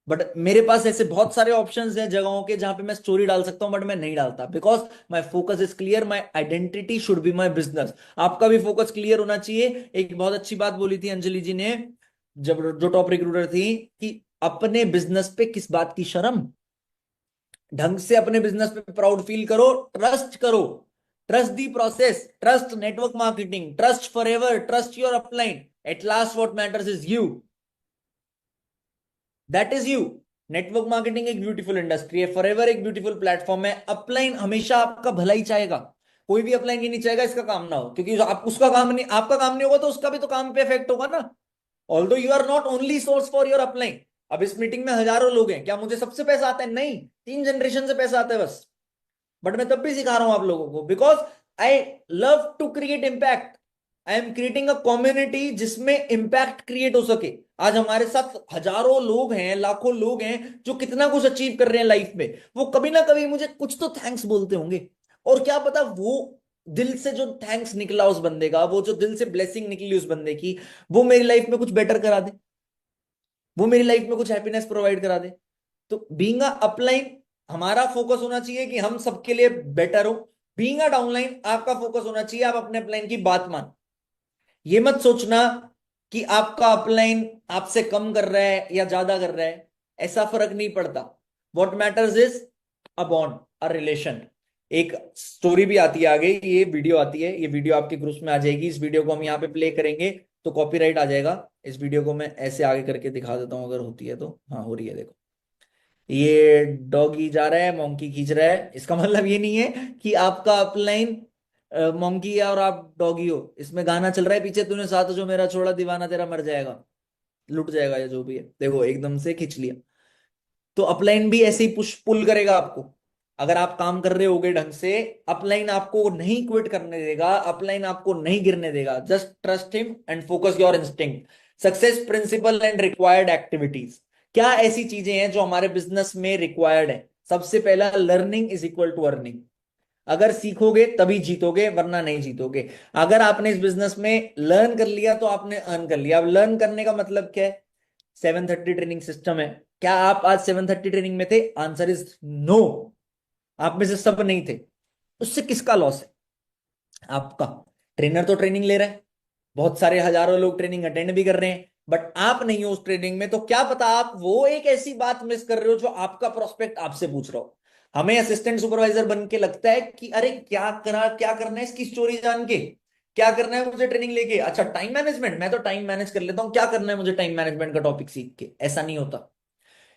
बट मेरे पास ऐसे बहुत सारे ऑप्शंस हैं जगहों के जहां पे मैं स्टोरी डाल सकता हूं, बट मैं नहीं डालता, because my focus is clear, my identity should be my business. आपका भी फोकस क्लियर होना चाहिए। एक बहुत अच्छी बात बोली थी अंजलि जी ने, जब जो टॉप रिक्रूटर थी, कि अपने बिजनेस पे किस बात की शर्म, ढंग से अपने बिजनेस पे प्राउड फील करो, ट्रस्ट करो, trust the process, trust network marketing, trust for ever, trust your upline. At last what matters is you, that is you. Network marketing एक ब्यूटीफुल इंडस्ट्री है, फॉरएवर एक ब्यूटीफुल प्लेटफॉर्म है। Upline हमेशा आपका भला ही चाहेगा, कोई भी अपलाइन ही नहीं चाहेगा इसका काम ना हो, क्योंकि आप उसका काम नहीं, आपका काम नहीं होगा तो उसका भी तो काम पे इफेक्ट होगा ना। Although you are not only source for your upline. अब इस मीटिंग में हजारों लोग हैं, क्या मुझे सबसे पैसा आता है? नहीं, 3 जनरेशन से पैसा आता है बस। बट मैं तब भी सिखा रहा हूं आप लोगों को, because I love to create impact. I am creating a community जिसमें इम्पैक्ट क्रिएट हो सके। आज हमारे साथ हजारों लोग हैं, लाखों लोग हैं जो कितना कुछ अचीव कर रहे हैं लाइफ में, वो कभी ना कभी मुझे कुछ तो थैंक्स बोलते होंगे। और क्या पता वो दिल से जो थैंक्स निकला उस बंदे का, वो जो दिल से ब्लेसिंग निकली उस बंदे की, वो मेरी लाइफ में कुछ बेटर करा दे, वो मेरी लाइफ में कुछ हैप्पीनेस प्रोवाइड करा दे। तो बीइंग अ अपलाइन हमारा फोकस होना चाहिए कि हम सबके लिए बेटर हो। बीइंग अ डाउनलाइन आपका फोकस होना चाहिए आप अपने अपलाइन की बात मान। ये मत सोचना कि आपका अपलाइन आपसे कम कर रहा है या ज्यादा कर रहा है, ऐसा फर्क नहीं पड़ता। What matters is a bond, a relation. एक स्टोरी भी आती है आगे, ये वीडियो आती है, ये वीडियो आपके ग्रुप में आ जाएगी। इस वीडियो को हम यहाँ पे प्ले करेंगे तो कॉपीराइट आ जाएगा। इस वीडियो को मैं ऐसे आगे करके दिखा देता हूं, अगर होती है तो। हाँ, हो रही है, देखो। ये डॉगी जा रहा है, मोंकी खींच रहा है। इसका मतलब ये नहीं है कि आपका अपलाइन मोंकी है और आप डॉगी हो। इसमें गाना चल रहा है पीछे, तूने साथ जो मेरा छोड़ा दीवाना तेरा मर जाएगा, लुट जाएगा, या जो भी है। देखो एकदम से खींच लिया। तो अपलाइन भी ऐसे ही पुश पुल करेगा आपको। अगर आप काम कर रहे होगे ढंग से, अपलाइन आपको नहीं क्विट करने देगा, अपलाइन आपको नहीं गिरने देगा। Just trust him and focus your instinct. Success principle and required activities. क्या ऐसी चीजें हैं जो हमारे बिजनेस में रिक्वायर्ड है? सबसे पहला, learning is equal to earning. अगर सीखोगे तभी जीतोगे, वरना नहीं जीतोगे। अगर आपने इस बिजनेस में लर्न कर लिया तो आपने अर्न कर लिया। अब लर्न करने का मतलब क्या है? 7:30 ट्रेनिंग सिस्टम है। क्या आप आज 7:30 ट्रेनिंग में थे? Answer is no. आप में से सब नहीं थे। उससे किसका लॉस है? आपका। ट्रेनर तो ट्रेनिंग ले रहा है, बहुत सारे हजारों लोग ट्रेनिंग अटेंड भी कर रहे हैं, बट आप नहीं हो उस ट्रेनिंग में। तो क्या पता आप वो एक ऐसी बात मिस कर रहे हो जो आपका प्रोस्पेक्ट आपसे पूछ रहा हो। हमें असिस्टेंट सुपरवाइजर बन के लगता है कि अरे क्या करना है इसकी स्टोरी जान के, क्या करना है मुझे ट्रेनिंग लेके, अच्छा टाइम मैनेजमेंट, मैं तो टाइम मैनेज कर लेता हूं, क्या करना है मुझे टाइम मैनेजमेंट का टॉपिक सीख के। ऐसा नहीं होता।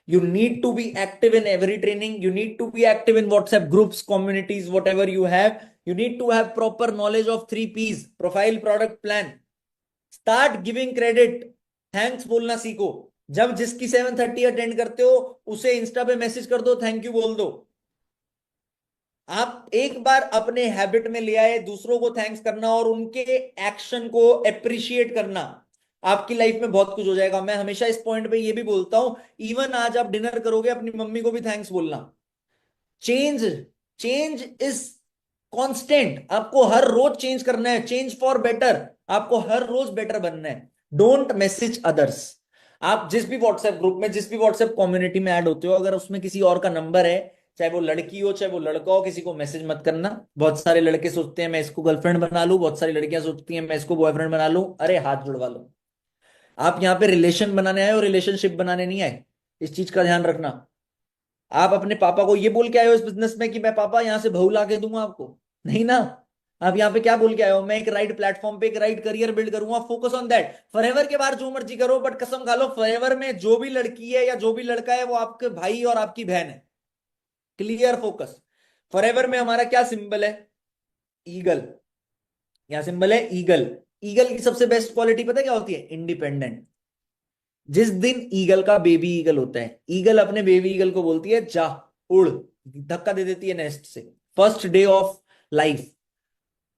You need to be active in every training. You need to be active in WhatsApp groups, communities, whatever you have. You need to have proper knowledge of 3 P's: profile, product, plan. Start giving credit. Thanks बोलना सीखो। जब जिसकी 7:30 attend करते हो उसे Insta पे message कर दो, थैंक यू बोल दो। आप एक बार अपने हैबिट में ले आए दूसरों को थैंक्स करना और उनके एक्शन को अप्रिशिएट करना, आपकी लाइफ में बहुत कुछ हो जाएगा। मैं हमेशा इस पॉइंट पे ये भी बोलता हूं, इवन आज आप डिनर करोगे अपनी मम्मी को भी थैंक्स बोलना। Change change is constant. आपको हर रोज चेंज करना है, चेंज फॉर बेटर। आपको हर रोज बेटर बनना है। Don't message others. आप जिस भी व्हाट्सएप ग्रुप में, जिस भी व्हाट्सएप कम्युनिटी में ऐड होते हो, अगर उसमें किसी और का नंबर है, चाहे वो लड़की हो चाहे वो लड़का हो, किसी को मैसेज मत करना। बहुत सारे लड़के सोचते हैं मैं इसको गर्लफ्रेंड बना लूं, बहुत सारी लड़कियां सोचती हैं मैं इसको बॉयफ्रेंड बना लूं। अरे हाथ जुड़वा लो। आप यहाँ पे रिलेशन बनाने आए हो, रिलेशनशिप बनाने नहीं आए। इस चीज का ध्यान रखना। आप अपने पापा को ये बोल के आए हो इस बिजनेस में कि मैं पापा यहां से बहू ला के दूंगा आपको? नहीं ना। आप यहाँ पे क्या बोल के आए हो? मैं एक राइट प्लेटफॉर्म पे एक राइट करियर बिल्ड करूंगा, फोकस ऑन दैट। फॉरएवर के बाहर जो मर्जी करो, बट कसम खा लो फॉरएवर में जो भी लड़की है या जो भी लड़का है वो आपके भाई और आपकी बहन है। Clear focus. फॉरएवर में हमारा क्या सिंबल है? ईगल। यहां सिंबल है ईगल। ईगल की सबसे बेस्ट क्वालिटी पता है क्या होती है? इंडिपेंडेंट। जिस दिन ईगल का बेबी ईगल होता है, ईगल अपने बेबी ईगल को बोलती है जा उड़, धक्का दे देती है नेस्ट से। First day of life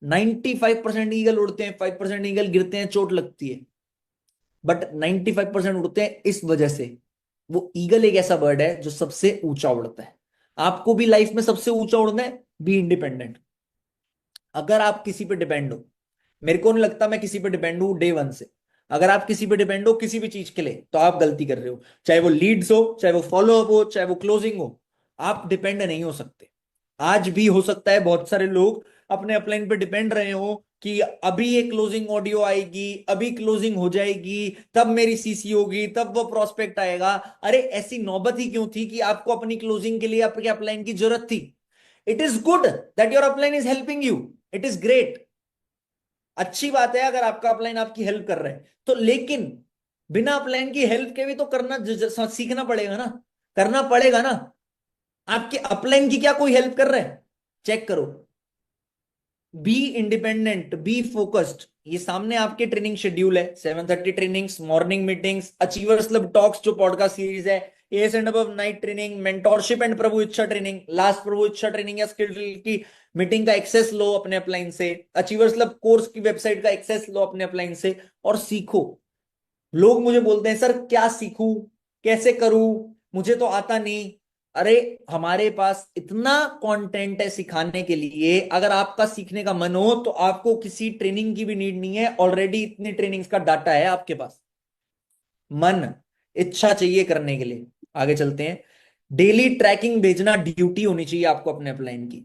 95% eagle उड़ते हैं, 5% ईगल गिरते हैं, चोट लगती है, बट 95% उड़ते हैं। इस वजह से वो ईगल एक ऐसा बर्ड है जो सबसे ऊंचा उड़ता है। आपको भी लाइफ में सबसे ऊंचा उड़ना है, बी इंडिपेंडेंट। अगर आप किसी पे डिपेंड हो, मेरे को नहीं लगता मैं किसी पे डिपेंड हूं डे वन से। अगर आप किसी पे डिपेंड हो किसी भी चीज के लिए तो आप गलती कर रहे हो। चाहे वो लीड्स हो, चाहे वो फॉलो अप हो, चाहे वो क्लोजिंग हो, आप डिपेंड नहीं हो सकते। आज भी हो सकता है बहुत सारे लोग अपने अपलाइन पे डिपेंड रहे हो कि अभी ये क्लोजिंग ऑडियो आएगी, अभी क्लोजिंग हो जाएगी, तब मेरी सीसी होगी, तब वो प्रोस्पेक्ट आएगा। अरे ऐसी नौबत ही क्यों थी कि आपको अपनी क्लोजिंग के लिए आपके अपलाइन की जरूरत थी? It is good that your upline is helping you. It is great. अच्छी बात है अगर आपका अपलाइन आपकी हेल्प कर रहा है तो, लेकिन बिना अपलाइन की हेल्प के भी तो करना सीखना पड़ेगा ना, करना पड़ेगा ना। आपके अपलाइन की क्या कोई हेल्प कर रहा है? चेक करो। Be independent, be focused. ये सामने आपके ट्रेनिंग शेड्यूल है, 7:30 trainings, morning meetings, achievers club talks जो पॉडकास्ट सीरीज है, AS and above night training, mentorship and Prabhu Ichha training, last Prabhu Ichha training या स्किल की मीटिंग का एक्सेस लो अपने अपलाइन से, अचीवर्स क्लब कोर्स की वेबसाइट का एक्सेस लो अपने अपलाइन से और सीखो। लोग मुझे बोलते हैं सर क्या सीखूं, कैसे करूं, मुझे तो आता नहीं। अरे हमारे पास इतना कंटेंट है सिखाने के लिए। अगर आपका सीखने का मन हो तो आपको किसी ट्रेनिंग की भी नीड नहीं है, ऑलरेडी इतनी ट्रेनिंग्स का डाटा है आपके पास। मन, इच्छा चाहिए करने के लिए। आगे चलते हैं। डेली ट्रैकिंग भेजना ड्यूटी होनी चाहिए आपको अपने अपलाइन की।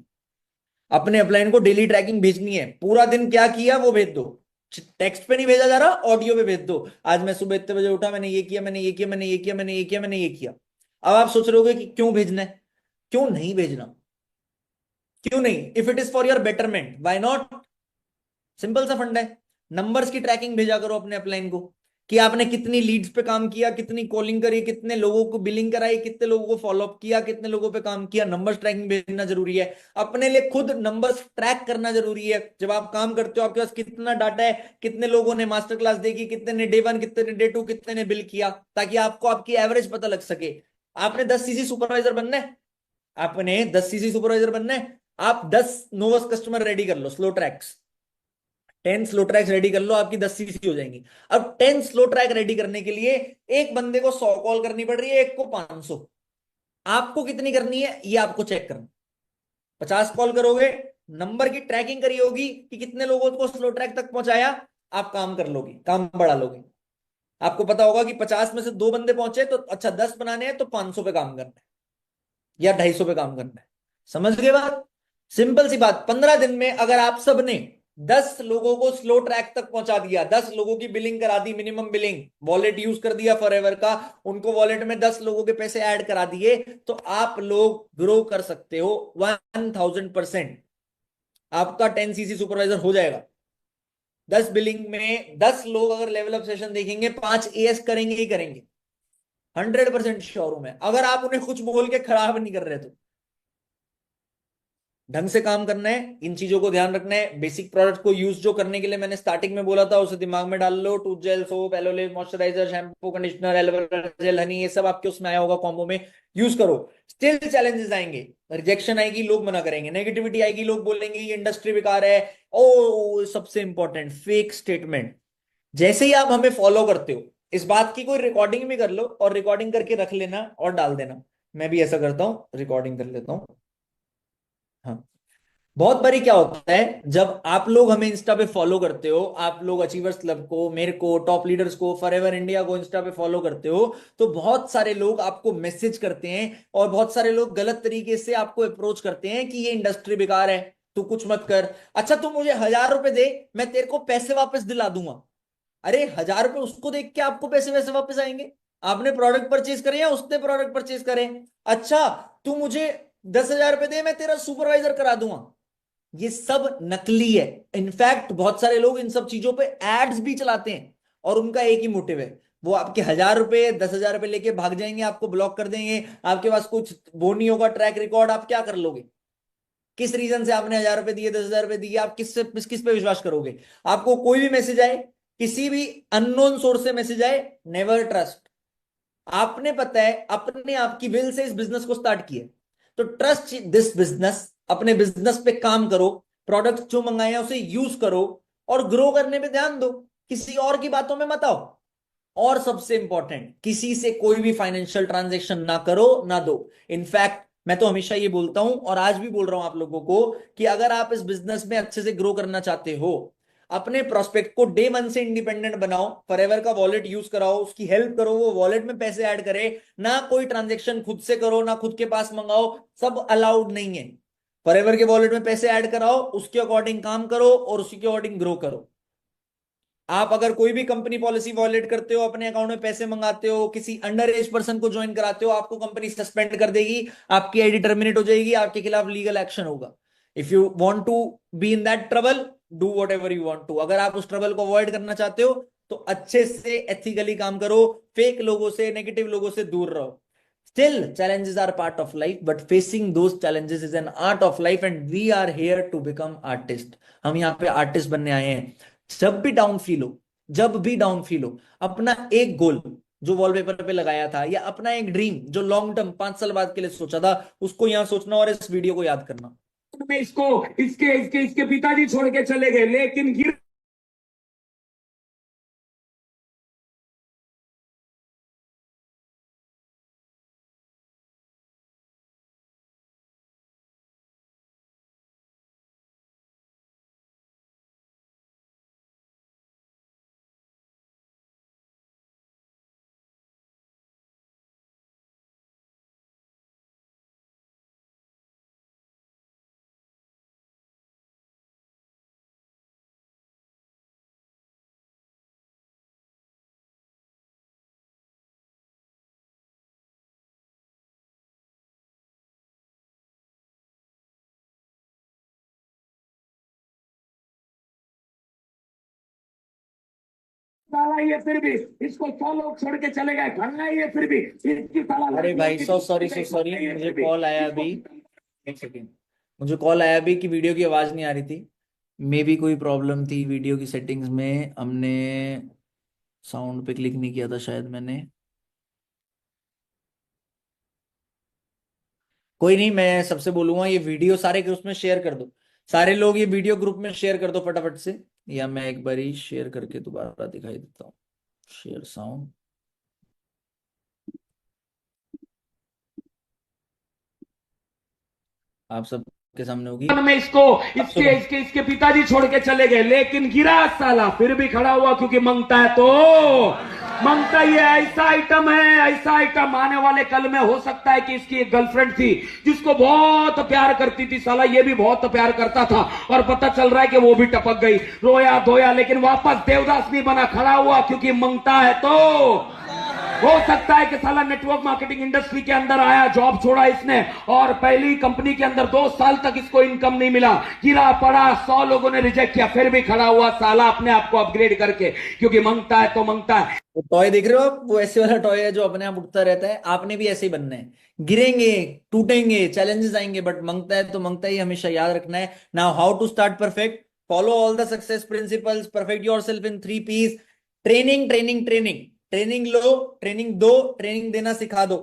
अपने अपलाइन को डेली ट्रैकिंग भेजनी है। पूरा दिन क्या किया वो भेज दो। टेक्स्ट पे नहीं भेजा जा रहा, ऑडियो पे भेज दो। आज मैं सुबह इतने बजे उठा, मैंने ये किया, मैंने ये किया, मैंने ये किया, मैंने ये किया, मैंने ये किया। अब आप सोच रहे होगे कि क्यों भेजना है, क्यों नहीं भेजना, क्यों नहीं? If it is for your betterment, why not? Simple सा फंडा है। नंबर्स की ट्रैकिंग भेजा करो अपने अपलाइन को कि आपने कितनी लीड्स पे काम किया, कितनी कॉलिंग करी, कितने लोगों को बिलिंग कराई, कितने लोगों को फॉलोअप किया, कितने लोगों पे काम किया। नंबर्स ट्रैकिंग भेजना जरूरी है। अपने लिए खुद नंबर्स ट्रैक करना जरूरी है। जब आप काम करते हो आपके पास कितना डाटा है, कितने लोगों ने मास्टर क्लास देखी, कितने ने डे 1, कितने ने डे 2, कितने ने बिल किया, ताकि आपको आपकी एवरेज पता लग सके। आपने 10 सीसी सुपरवाइजर बनना है, आपने 10 सीसी सुपरवाइजर बनना है, आप 10 नोवस कस्टमर रेडी कर लो, slow tracks. 10 slow tracks ready कर लो, आपकी 10 सीसी हो जाएंगी। अब 10 स्लो ट्रैक रेडी करने के लिए एक बंदे को 100 कॉल करनी पड़ रही है, एक को 500। आपको कितनी करनी है ये आपको चेक करना। 50 कॉल करोगे, नंबर की ट्रैकिंग करी होगी कि कितने लोगों को स्लो ट्रैक तक पहुंचाया, आप काम कर लोगे, काम बढ़ा लोगे। आपको पता होगा कि 50 में से 2 बंदे पहुंचे तो अच्छा 10 बनाने हैं तो 500 पे काम करना है या 250 पे काम करना है। समझ गए बात? सिंपल सी बात। 15 दिन में अगर आप सब ने 10 लोगों को स्लो ट्रैक तक पहुंचा दिया, 10 लोगों की बिलिंग करा दी, मिनिमम बिलिंग, वॉलेट यूज कर दिया फॉरएवर का, उनको वॉलेट में 10 लोगों के पैसे ऐड करा दिए, तो आप लोग ग्रो कर सकते हो 1000%। आपका 10 CC सुपरवाइजर हो जाएगा। 10 बिलिंग में 10 लोग अगर लेवल अप सेशन देखेंगे, 5 AS करेंगे ही करेंगे, 100% श्योर हूं मैं, अगर आप उन्हें कुछ बोल के खराब नहीं कर रहे तो। ढंग से काम करना है, इन चीजों को ध्यान रखना है। बेसिक प्रोडक्ट को यूज जो करने के लिए मैंने स्टार्टिंग में बोला था, उसे दिमाग में डाल लो। Tooth gel, soap, aloe vera, moisturiser, shampoo, conditioner, aloe vera gel, honey, ये सब आपके उसमें आया होगा कॉम्बो में, यूज करो। स्टिल चैलेंजेस आएंगे, रिजेक्शन आएगी, लोग मना करेंगे, नेगेटिविटी आएगी, लोग बोलेंगे ये इंडस्ट्री बेकार है। ओ सबसे इंपॉर्टेंट, फेक स्टेटमेंट। जैसे ही आप हमें फॉलो करते हो, इस बात की कोई रिकॉर्डिंग भी कर लो और रिकॉर्डिंग करके रख लेना और डाल देना। मैं भी ऐसा करता हूं, रिकॉर्डिंग कर लेता हूं। हाँ, बहुत बारी क्या होता है, जब आप लोग हमें इंस्टा पे फॉलो करते हो, आप लोग अचीवर्स क्लब को, मेरे को, टॉप लीडर्स को, फॉरएवर इंडिया को इंस्टा पे फॉलो करते हो, तो बहुत सारे लोग आपको मैसेज करते हैं और बहुत सारे लोग गलत तरीके से आपको अप्रोच करते हैं कि ये इंडस्ट्री बेकार है, तू कुछ मत कर। अच्छा, तू मुझे 1000 रुपए दे, मैं तेरे को पैसे वापस दिला दूंगा। अरे 1000 रुपए उसको देख के आपको पैसे वैसे वापस आएंगे? आपने प्रोडक्ट परचेज करे या उसने प्रोडक्ट परचेज करे? अच्छा, तू मुझे 10,000 रुपए दे, मैं तेरा सुपरवाइजर करा दूंगा। ये सब नकली है। इनफैक्ट बहुत सारे लोग इन सब चीजों पे एड्स भी चलाते हैं और उनका एक ही मोटिव है, वो आपके 1000 रुपए 10,000 रुपए लेके भाग जाएंगे, आपको ब्लॉक कर देंगे, आपके पास कुछ वो नहीं होगा ट्रैक रिकॉर्ड, आप क्या कर लोगे? किस रीजन से आपने 1000 रुपए दिए, 10,000 रुपए दिए, आप किस पे विश्वास करोगे? आपको कोई भी मैसेज आए, किसी भी अननोन सोर्स से मैसेज आए, नेवर ट्रस्ट। आपने पता है अपने आप की विल से इस बिजनेस को स्टार्ट किया, तो ट्रस्ट दिस बिजनेस, अपने बिजनेस पे काम करो, प्रोडक्ट जो मंगाए हैं उसे यूज करो और ग्रो करने पे ध्यान दो, किसी और की बातों में मत आओ। और सबसे इंपॉर्टेंट, किसी से कोई भी फाइनेंशियल ट्रांजैक्शन ना करो, ना दो। इनफैक्ट मैं तो हमेशा ये बोलता हूं और आज भी बोल रहा हूं आप लोगों को कि अगर आप इस बिजनेस में अच्छे से ग्रो करना चाहते हो, अपने प्रोस्पेक्ट को डे 1 से इंडिपेंडेंट बनाओ, फॉरएवर का वॉलेट यूज कराओ, उसकी हेल्प करो, वो वॉलेट में पैसे ऐड करे, ना कोई ट्रांजेक्शन खुद से करो, ना खुद के पास मंगाओ, सब अलाउड नहीं है। फॉरएवर के वॉलेट में पैसे ऐड कराओ, उसके अकॉर्डिंग काम करो और उसी के अकॉर्डिंग ग्रो करो। आप अगर कोई भी कंपनी पॉलिसी वॉलेट करते हो, अपने अकाउंट में पैसे मंगाते हो, किसी अंडर एज पर्सन को ज्वाइन कराते हो, आपको कंपनी सस्पेंड कर देगी, आपकी आईडी टर्मिनेट हो जाएगी, आपके खिलाफ लीगल एक्शन होगा। If you want to be in that trouble, do whatever you want to. अगर आप उस ट्रबल को अवॉइड करना चाहते हो तो अच्छे से एथिकली काम करो, फेक लोगों से, नेगेटिव लोगों से दूर रहो। Still, challenges are part of life, but facing those challenges is an art of life, and we are here to become artists. हम यहाँ पे आर्टिस्ट बनने आए हैं। जब भी डाउन फील हो, जब भी डाउन फील हो, अपना एक गोल जो वॉलपेपर पे लगाया था, या अपना एक ड्रीम जो लॉन्ग टर्म 5 साल बाद के लिए सोचा था, उसको यहाँ सोचना और इस वीडियो को याद करना। में इसको इसके इसके इसके पिताजी छोड़ के चले गए, लेकिन गिर साला ये फिर भी इसको 100 लोग छोड़ के चले गए, घर में ये फिर भी इसकी साला। अरे भाई सो सॉरी मुझे कॉल आया अभी, एक सेकेंड, मुझे कॉल आया अभी कि वीडियो की आवाज नहीं आ रही थी। मे भी कोई प्रॉब्लम थी वीडियो की सेटिंग्स में, हमने साउंड पे क्लिक नहीं किया था शायद मैंने। कोई नहीं, मैं सबसे बोलूंगा ये वीडियो सारे ग्रुप में शेयर कर दो, सारे लोग ये वीडियो ग्रुप में शेयर कर दो फटाफट से, या मैं एक बार ही शेयर करके दोबारा दिखाई देता हूँ। शेयर साउंड, आप सबके सामने होगी। में इसको इसके इसके इसके पिताजी छोड़ के चले गए, लेकिन गिरा साला फिर भी खड़ा हुआ, क्योंकि मांगता है तो मंगता ये ऐसा आइटम आने वाले कल में हो सकता है कि इसकी एक गर्लफ्रेंड थी जिसको बहुत प्यार करती थी, साला ये भी बहुत प्यार करता था और पता चल रहा है कि वो भी टपक गई, रोया धोया लेकिन वापस देवदास नहीं बना, खड़ा हुआ क्योंकि मंगता है। तो हो सकता है कि साला नेटवर्क मार्केटिंग इंडस्ट्री के अंदर आया, जॉब छोड़ा इसने और पहली कंपनी के अंदर 2 साल तक इसको इनकम नहीं मिला, गिरा पड़ा, 100 लोगों ने रिजेक्ट किया, फिर भी खड़ा हुआ साला अपने आप को अपग्रेड करके, क्योंकि मंगता है तो मंगता है। वो टॉय देख रहे हो आप, वो ऐसे वाला टॉय है जो अपने आप उठता रहता है। आपने भी ऐसे ही बनना है, गिरेंगे, टूटेंगे, चैलेंजेस आएंगे, बट मंगता है तो मंगता ही हमेशा याद रखना है। Now how to start perfect, follow all the success principles, perfect yourself in 3 P's। Training training training, training लो, ट्रेनिंग दो, ट्रेनिंग देना सिखा दो।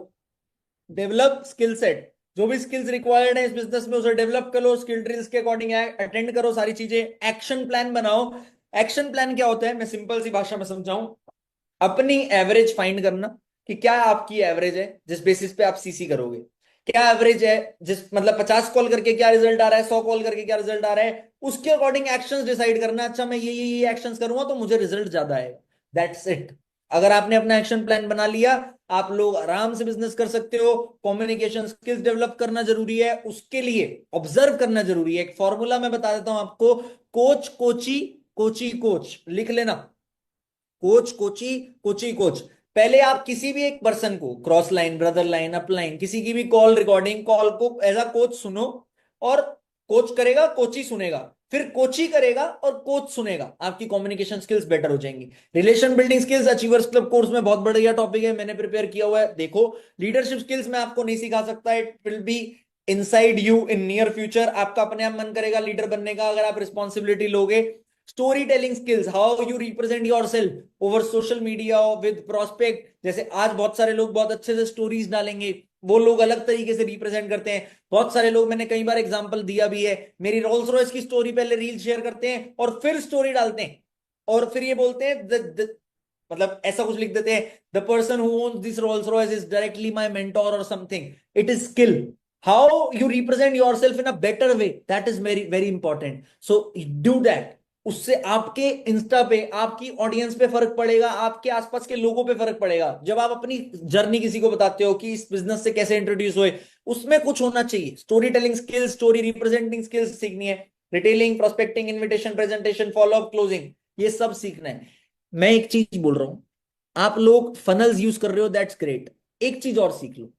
डेवलप स्किल सेट, जो भी स्किल्स रिक्वायर्ड है इस बिजनेस में उसे डेवलप करो, स्किल ड्रिल्स के अकॉर्डिंग अटेंड करो सारी चीजें। एक्शन प्लान बनाओ। एक्शन प्लान क्या होता है, मैं सिंपल सी भाषा में समझाऊं, अपनी एवरेज फाइंड करना कि क्या आपकी एवरेज है जिस बेसिस पे आप सीसी करोगे। क्या एवरेज है जिस मतलब 50 कॉल करके क्या रिजल्ट आ रहा है, 100 कॉल करके क्या रिजल्ट आ रहा है, उसके अकॉर्डिंग एक्शंस डिसाइड करना। अच्छा मैं ये एक्शंस करूंगा तो मुझे रिजल्ट ज्यादा आएगा, दैट्स इट। अगर आपने अपना एक्शन प्लान बना लिया, आप लोग आराम से बिजनेस कर सकते हो। कम्युनिकेशन स्किल्स डेवलप करना जरूरी है, उसके लिए ऑब्जर्व करना जरूरी है। एक फॉर्मूला मैं बता देता हूं आपको, कोच कोची कोची कोच, लिख लेना, कोच कोची कोची कोच। पहले आप किसी भी एक पर्सन को, cross line, brother line, up line, किसी की भी कॉल रिकॉर्डिंग कॉल को एज अ कोच सुनो, और कोच करेगा कोची सुनेगा, फिर कोची करेगा और कोच सुनेगा, आपकी कम्युनिकेशन स्किल्स बेटर हो जाएंगी। Relation building skills achievers club course में बहुत बढ़िया टॉपिक है, मैंने प्रिपेयर किया हुआ है, देखो। लीडरशिप स्किल्स मैं आपको नहीं सिखा सकता, it will be inside you in near future. आपका अपने आप मन करेगा लीडर बनने का अगर आप रिस्पॉन्सिबिलिटी लोगे। Story telling skills, how you represent yourself over social media with prospect. जैसे आज बहुत सारे लोग बहुत अच्छे से स्टोरीज डालेंगे, वो लोग अलग तरीके से रिप्रेजेंट करते हैं। बहुत सारे लोग, मैंने कई बार एग्जांपल दिया भी है, मेरी रोल्स रॉयस की स्टोरी पहले रील शेयर करते हैं और फिर स्टोरी डालते हैं, और फिर ये बोलते हैं मतलब ऐसा कुछ लिख देते हैं, the person who owns this Rolls Royce is directly my mentor और something. It is skill, how you represent yourself in a better way, that is very very important. So do that. उससे आपके Insta पे, आपकी audience पे फर्क पड़ेगा, आपके आसपास के लोगों पे फर्क पड़ेगा। जब आप अपनी जर्नी किसी को बताते हो कि इस बिजनेस से कैसे इंट्रोड्यूस हुए, उसमें कुछ होना चाहिए। Storytelling skills, story representing skills सीखनी है, retailing, prospecting, invitation, presentation, follow up, closing, ये सब सीखना है। मैं एक चीज बोल रहा हूं, आप लोग फनल्स यूज कर रहे हो, दैट्स ग्रेट। एक चीज और सीख लो,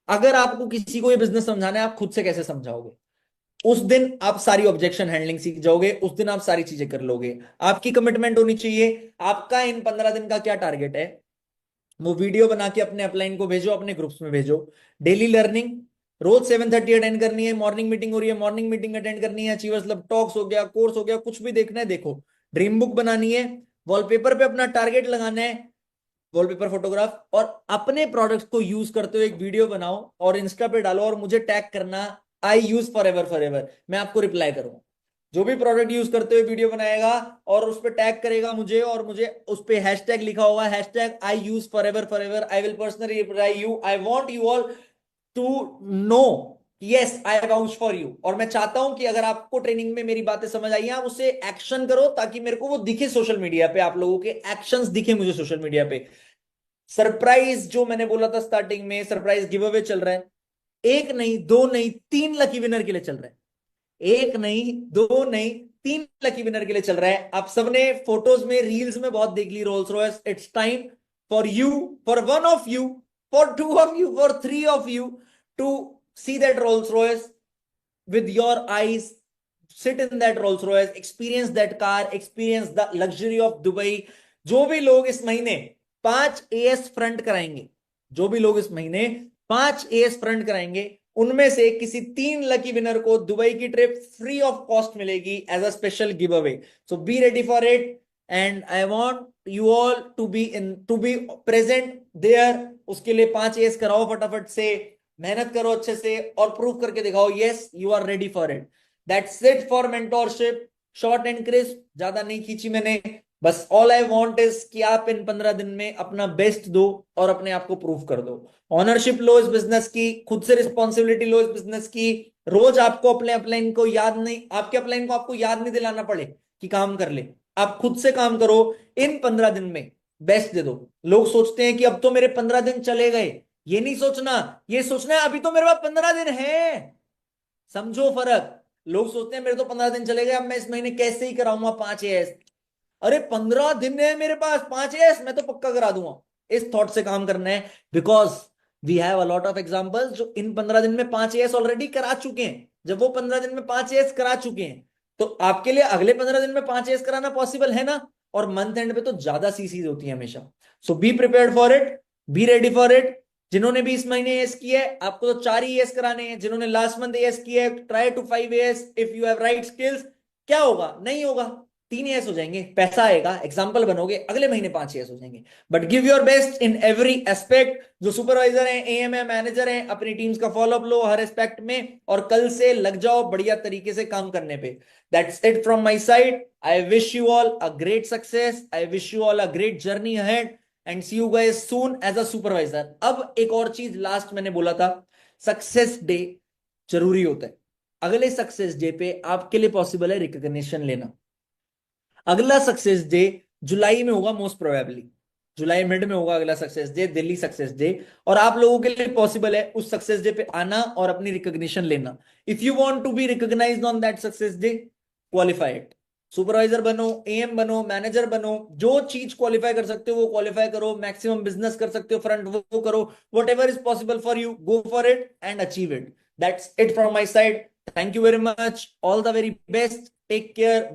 अगर आपको किसी को ये बिजनेस समझाना है, आप खुद से कैसे समझाओगे, उस दिन आप सारी ऑब्जेक्शन हैंडलिंग सीख जाओगे, उस दिन आप सारी चीजें कर लोगे। आपकी कमिटमेंट होनी चाहिए। आपका इन 15 दिन का क्या टारगेट है, वो वीडियो बना के अपने अपलाइन को भेजो, अपने ग्रुप्स में भेजो। डेली लर्निंग, रोज 7:30 अटेंड करनी है। मॉर्निंग मीटिंग हो रही है, मॉर्निंग मीटिंग अटेंड करनी है। अचीवर्स क्लब टॉक्स हो गया, कोर्स हो गया, कुछ भी देखना है देखो। ड्रीम बुक बनानी है, वॉलपेपर पे अपना टारगेट लगाना है, वॉलपेपर फोटोग्राफ, और अपने प्रोडक्ट्स को यूज करते हुए एक वीडियो बनाओ और इंस्टा पे डालो और मुझे टैग करना, आई यूज फॉर एवर। मैं आपको रिप्लाई करूंगा। जो भी प्रोडक्ट यूज करते हुए वीडियो बनाएगा और उस पर टैग करेगा मुझे, और मुझे उस पर हैशटैग लिखा होगा, hashtag I use forever, I will personally reply you. I want you all to know, yes I vouch for you. और मैं चाहता हूं कि अगर आपको ट्रेनिंग में मेरी बातें समझ आई हैं, आप उसे एक्शन करो, ताकि मेरे को वो दिखे सोशल मीडिया पे, आप लोगों के एक्शंस दिखे मुझे सोशल मीडिया पे। सरप्राइज, जो मैंने बोला था स्टार्टिंग में, सरप्राइज गिव अवे चल रहा है। 1 नहीं 2 नहीं 3 लकी विनर के लिए चल रहा है। 1 नहीं 2 नहीं 3 लकी विनर के लिए चल रहा है। आप सबने फोटोज में, रील्स में बहुत देख ली Rolls Royce. It's time for you, for 1 of you, for 2 of you, for 3 of you to see that Rolls Royce with your eyes, sit in that Rolls Royce, experience that car, experience the luxury of Dubai। जो भी लोग इस महीने 5 AS front कराएंगे, जो भी लोग इस महीने 5 AS फ्रंट कराएंगे, उनमें से किसी 3 लकी विनर को दुबई की ट्रिप फ्री ऑफ कॉस्ट मिलेगी as a special giveaway. So be ready for it, and I want you all to be present there. उसके लिए 5 AS कराओ फटाफट से, मेहनत करो अच्छे से और प्रूव करके दिखाओ, yes you are ready for it. That's it for mentorship, short and crisp, ज्यादा नहीं खींची मैंने। बस ऑल आई वांट इज कि आप इन 15 दिन में अपना बेस्ट दो और अपने आप को प्रूव कर दो। ऑनरशिप लो इस बिजनेस की, खुद से रिस्पॉन्सिबिलिटी लो इस बिजनेस की। रोज आपको अपने अपलाइन को याद नहीं, आपके अपलाइन को आपको याद नहीं दिलाना पड़े कि काम कर ले, आप खुद से काम करो। इन 15 दिन में बेस्ट दे दो। लोग सोचते हैं कि अब तो मेरे 15 दिन चले गए, ये नहीं सोचना, ये सोचना है अभी तो मेरे पास 15 दिन है। समझो फर्क। लोग सोचते हैं मेरे तो 15 दिन चले गए, अब मैं इस महीने कैसे ही कराऊंगा 5 AS। अरे 15 दिन है मेरे पास, 5 AS मैं तो पक्का करा दूंगा। इस थॉट से काम करना है, because we have a lot of examples जो इन 15 दिन में 5 AS ऑलरेडी करा चुके हैं। जब वो 15 दिन में 5 AS करा चुके हैं, तो आपके लिए अगले 15 दिन में 5 AS कराना पॉसिबल है ना। और मंथ एंड पे तो ज्यादा सीसीज होती है हमेशा। So be prepared for it, be ready for it. जिन्होंने भी इस महीने एस किया है, आपको तो 4 ही एस कराने हैं। जिन्होंने लास्ट मंथ एस किया है, try to 5 AS if you have right skills. क्या होगा, नहीं होगा 3 AS हो जाएंगे, पैसा आएगा, एग्जाम्पल बनोगे, अगले महीने 5 AS हो जाएंगे। But give your best in every aspect. जो सुपरवाइजर है, एएम है, मैनेजर है, अपनी टीम्स का फॉलोअप लो हर एस्पेक्ट में, और कल से लग जाओ बढ़िया तरीके से काम करने पे। That's it from my side. I wish you all a great success, I wish you all a great journey ahead, and see you guys soon as a supervisor. अब एक और चीज लास्ट मैंने बोला था, सक्सेस डे जरूरी होता है। अगले सक्सेस डे पे आपके लिए पॉसिबल है रिकॉग्निशन लेना। अगला सक्सेस डे जुलाई में होगा, मोस्ट प्रोबेबली जुलाई मिड में होगा अगला success day, Delhi success day. और आप लोगों के लिए पॉसिबल है उस सक्सेस डे पे आना और अपनी रिकॉग्निशन लेना। If you want to be recognized on that success day, qualify it. Supervisor बनो, एएम बनो, मैनेजर बनो, जो चीज क्वालिफाई कर सकते हो वो क्वालिफाई करो। मैक्सिमम बिजनेस कर सकते हो फ्रंट, वो करो। Whatever is possible for you, go for it and achieve it. That's it from my side. Thank you very much, all the very best, take care.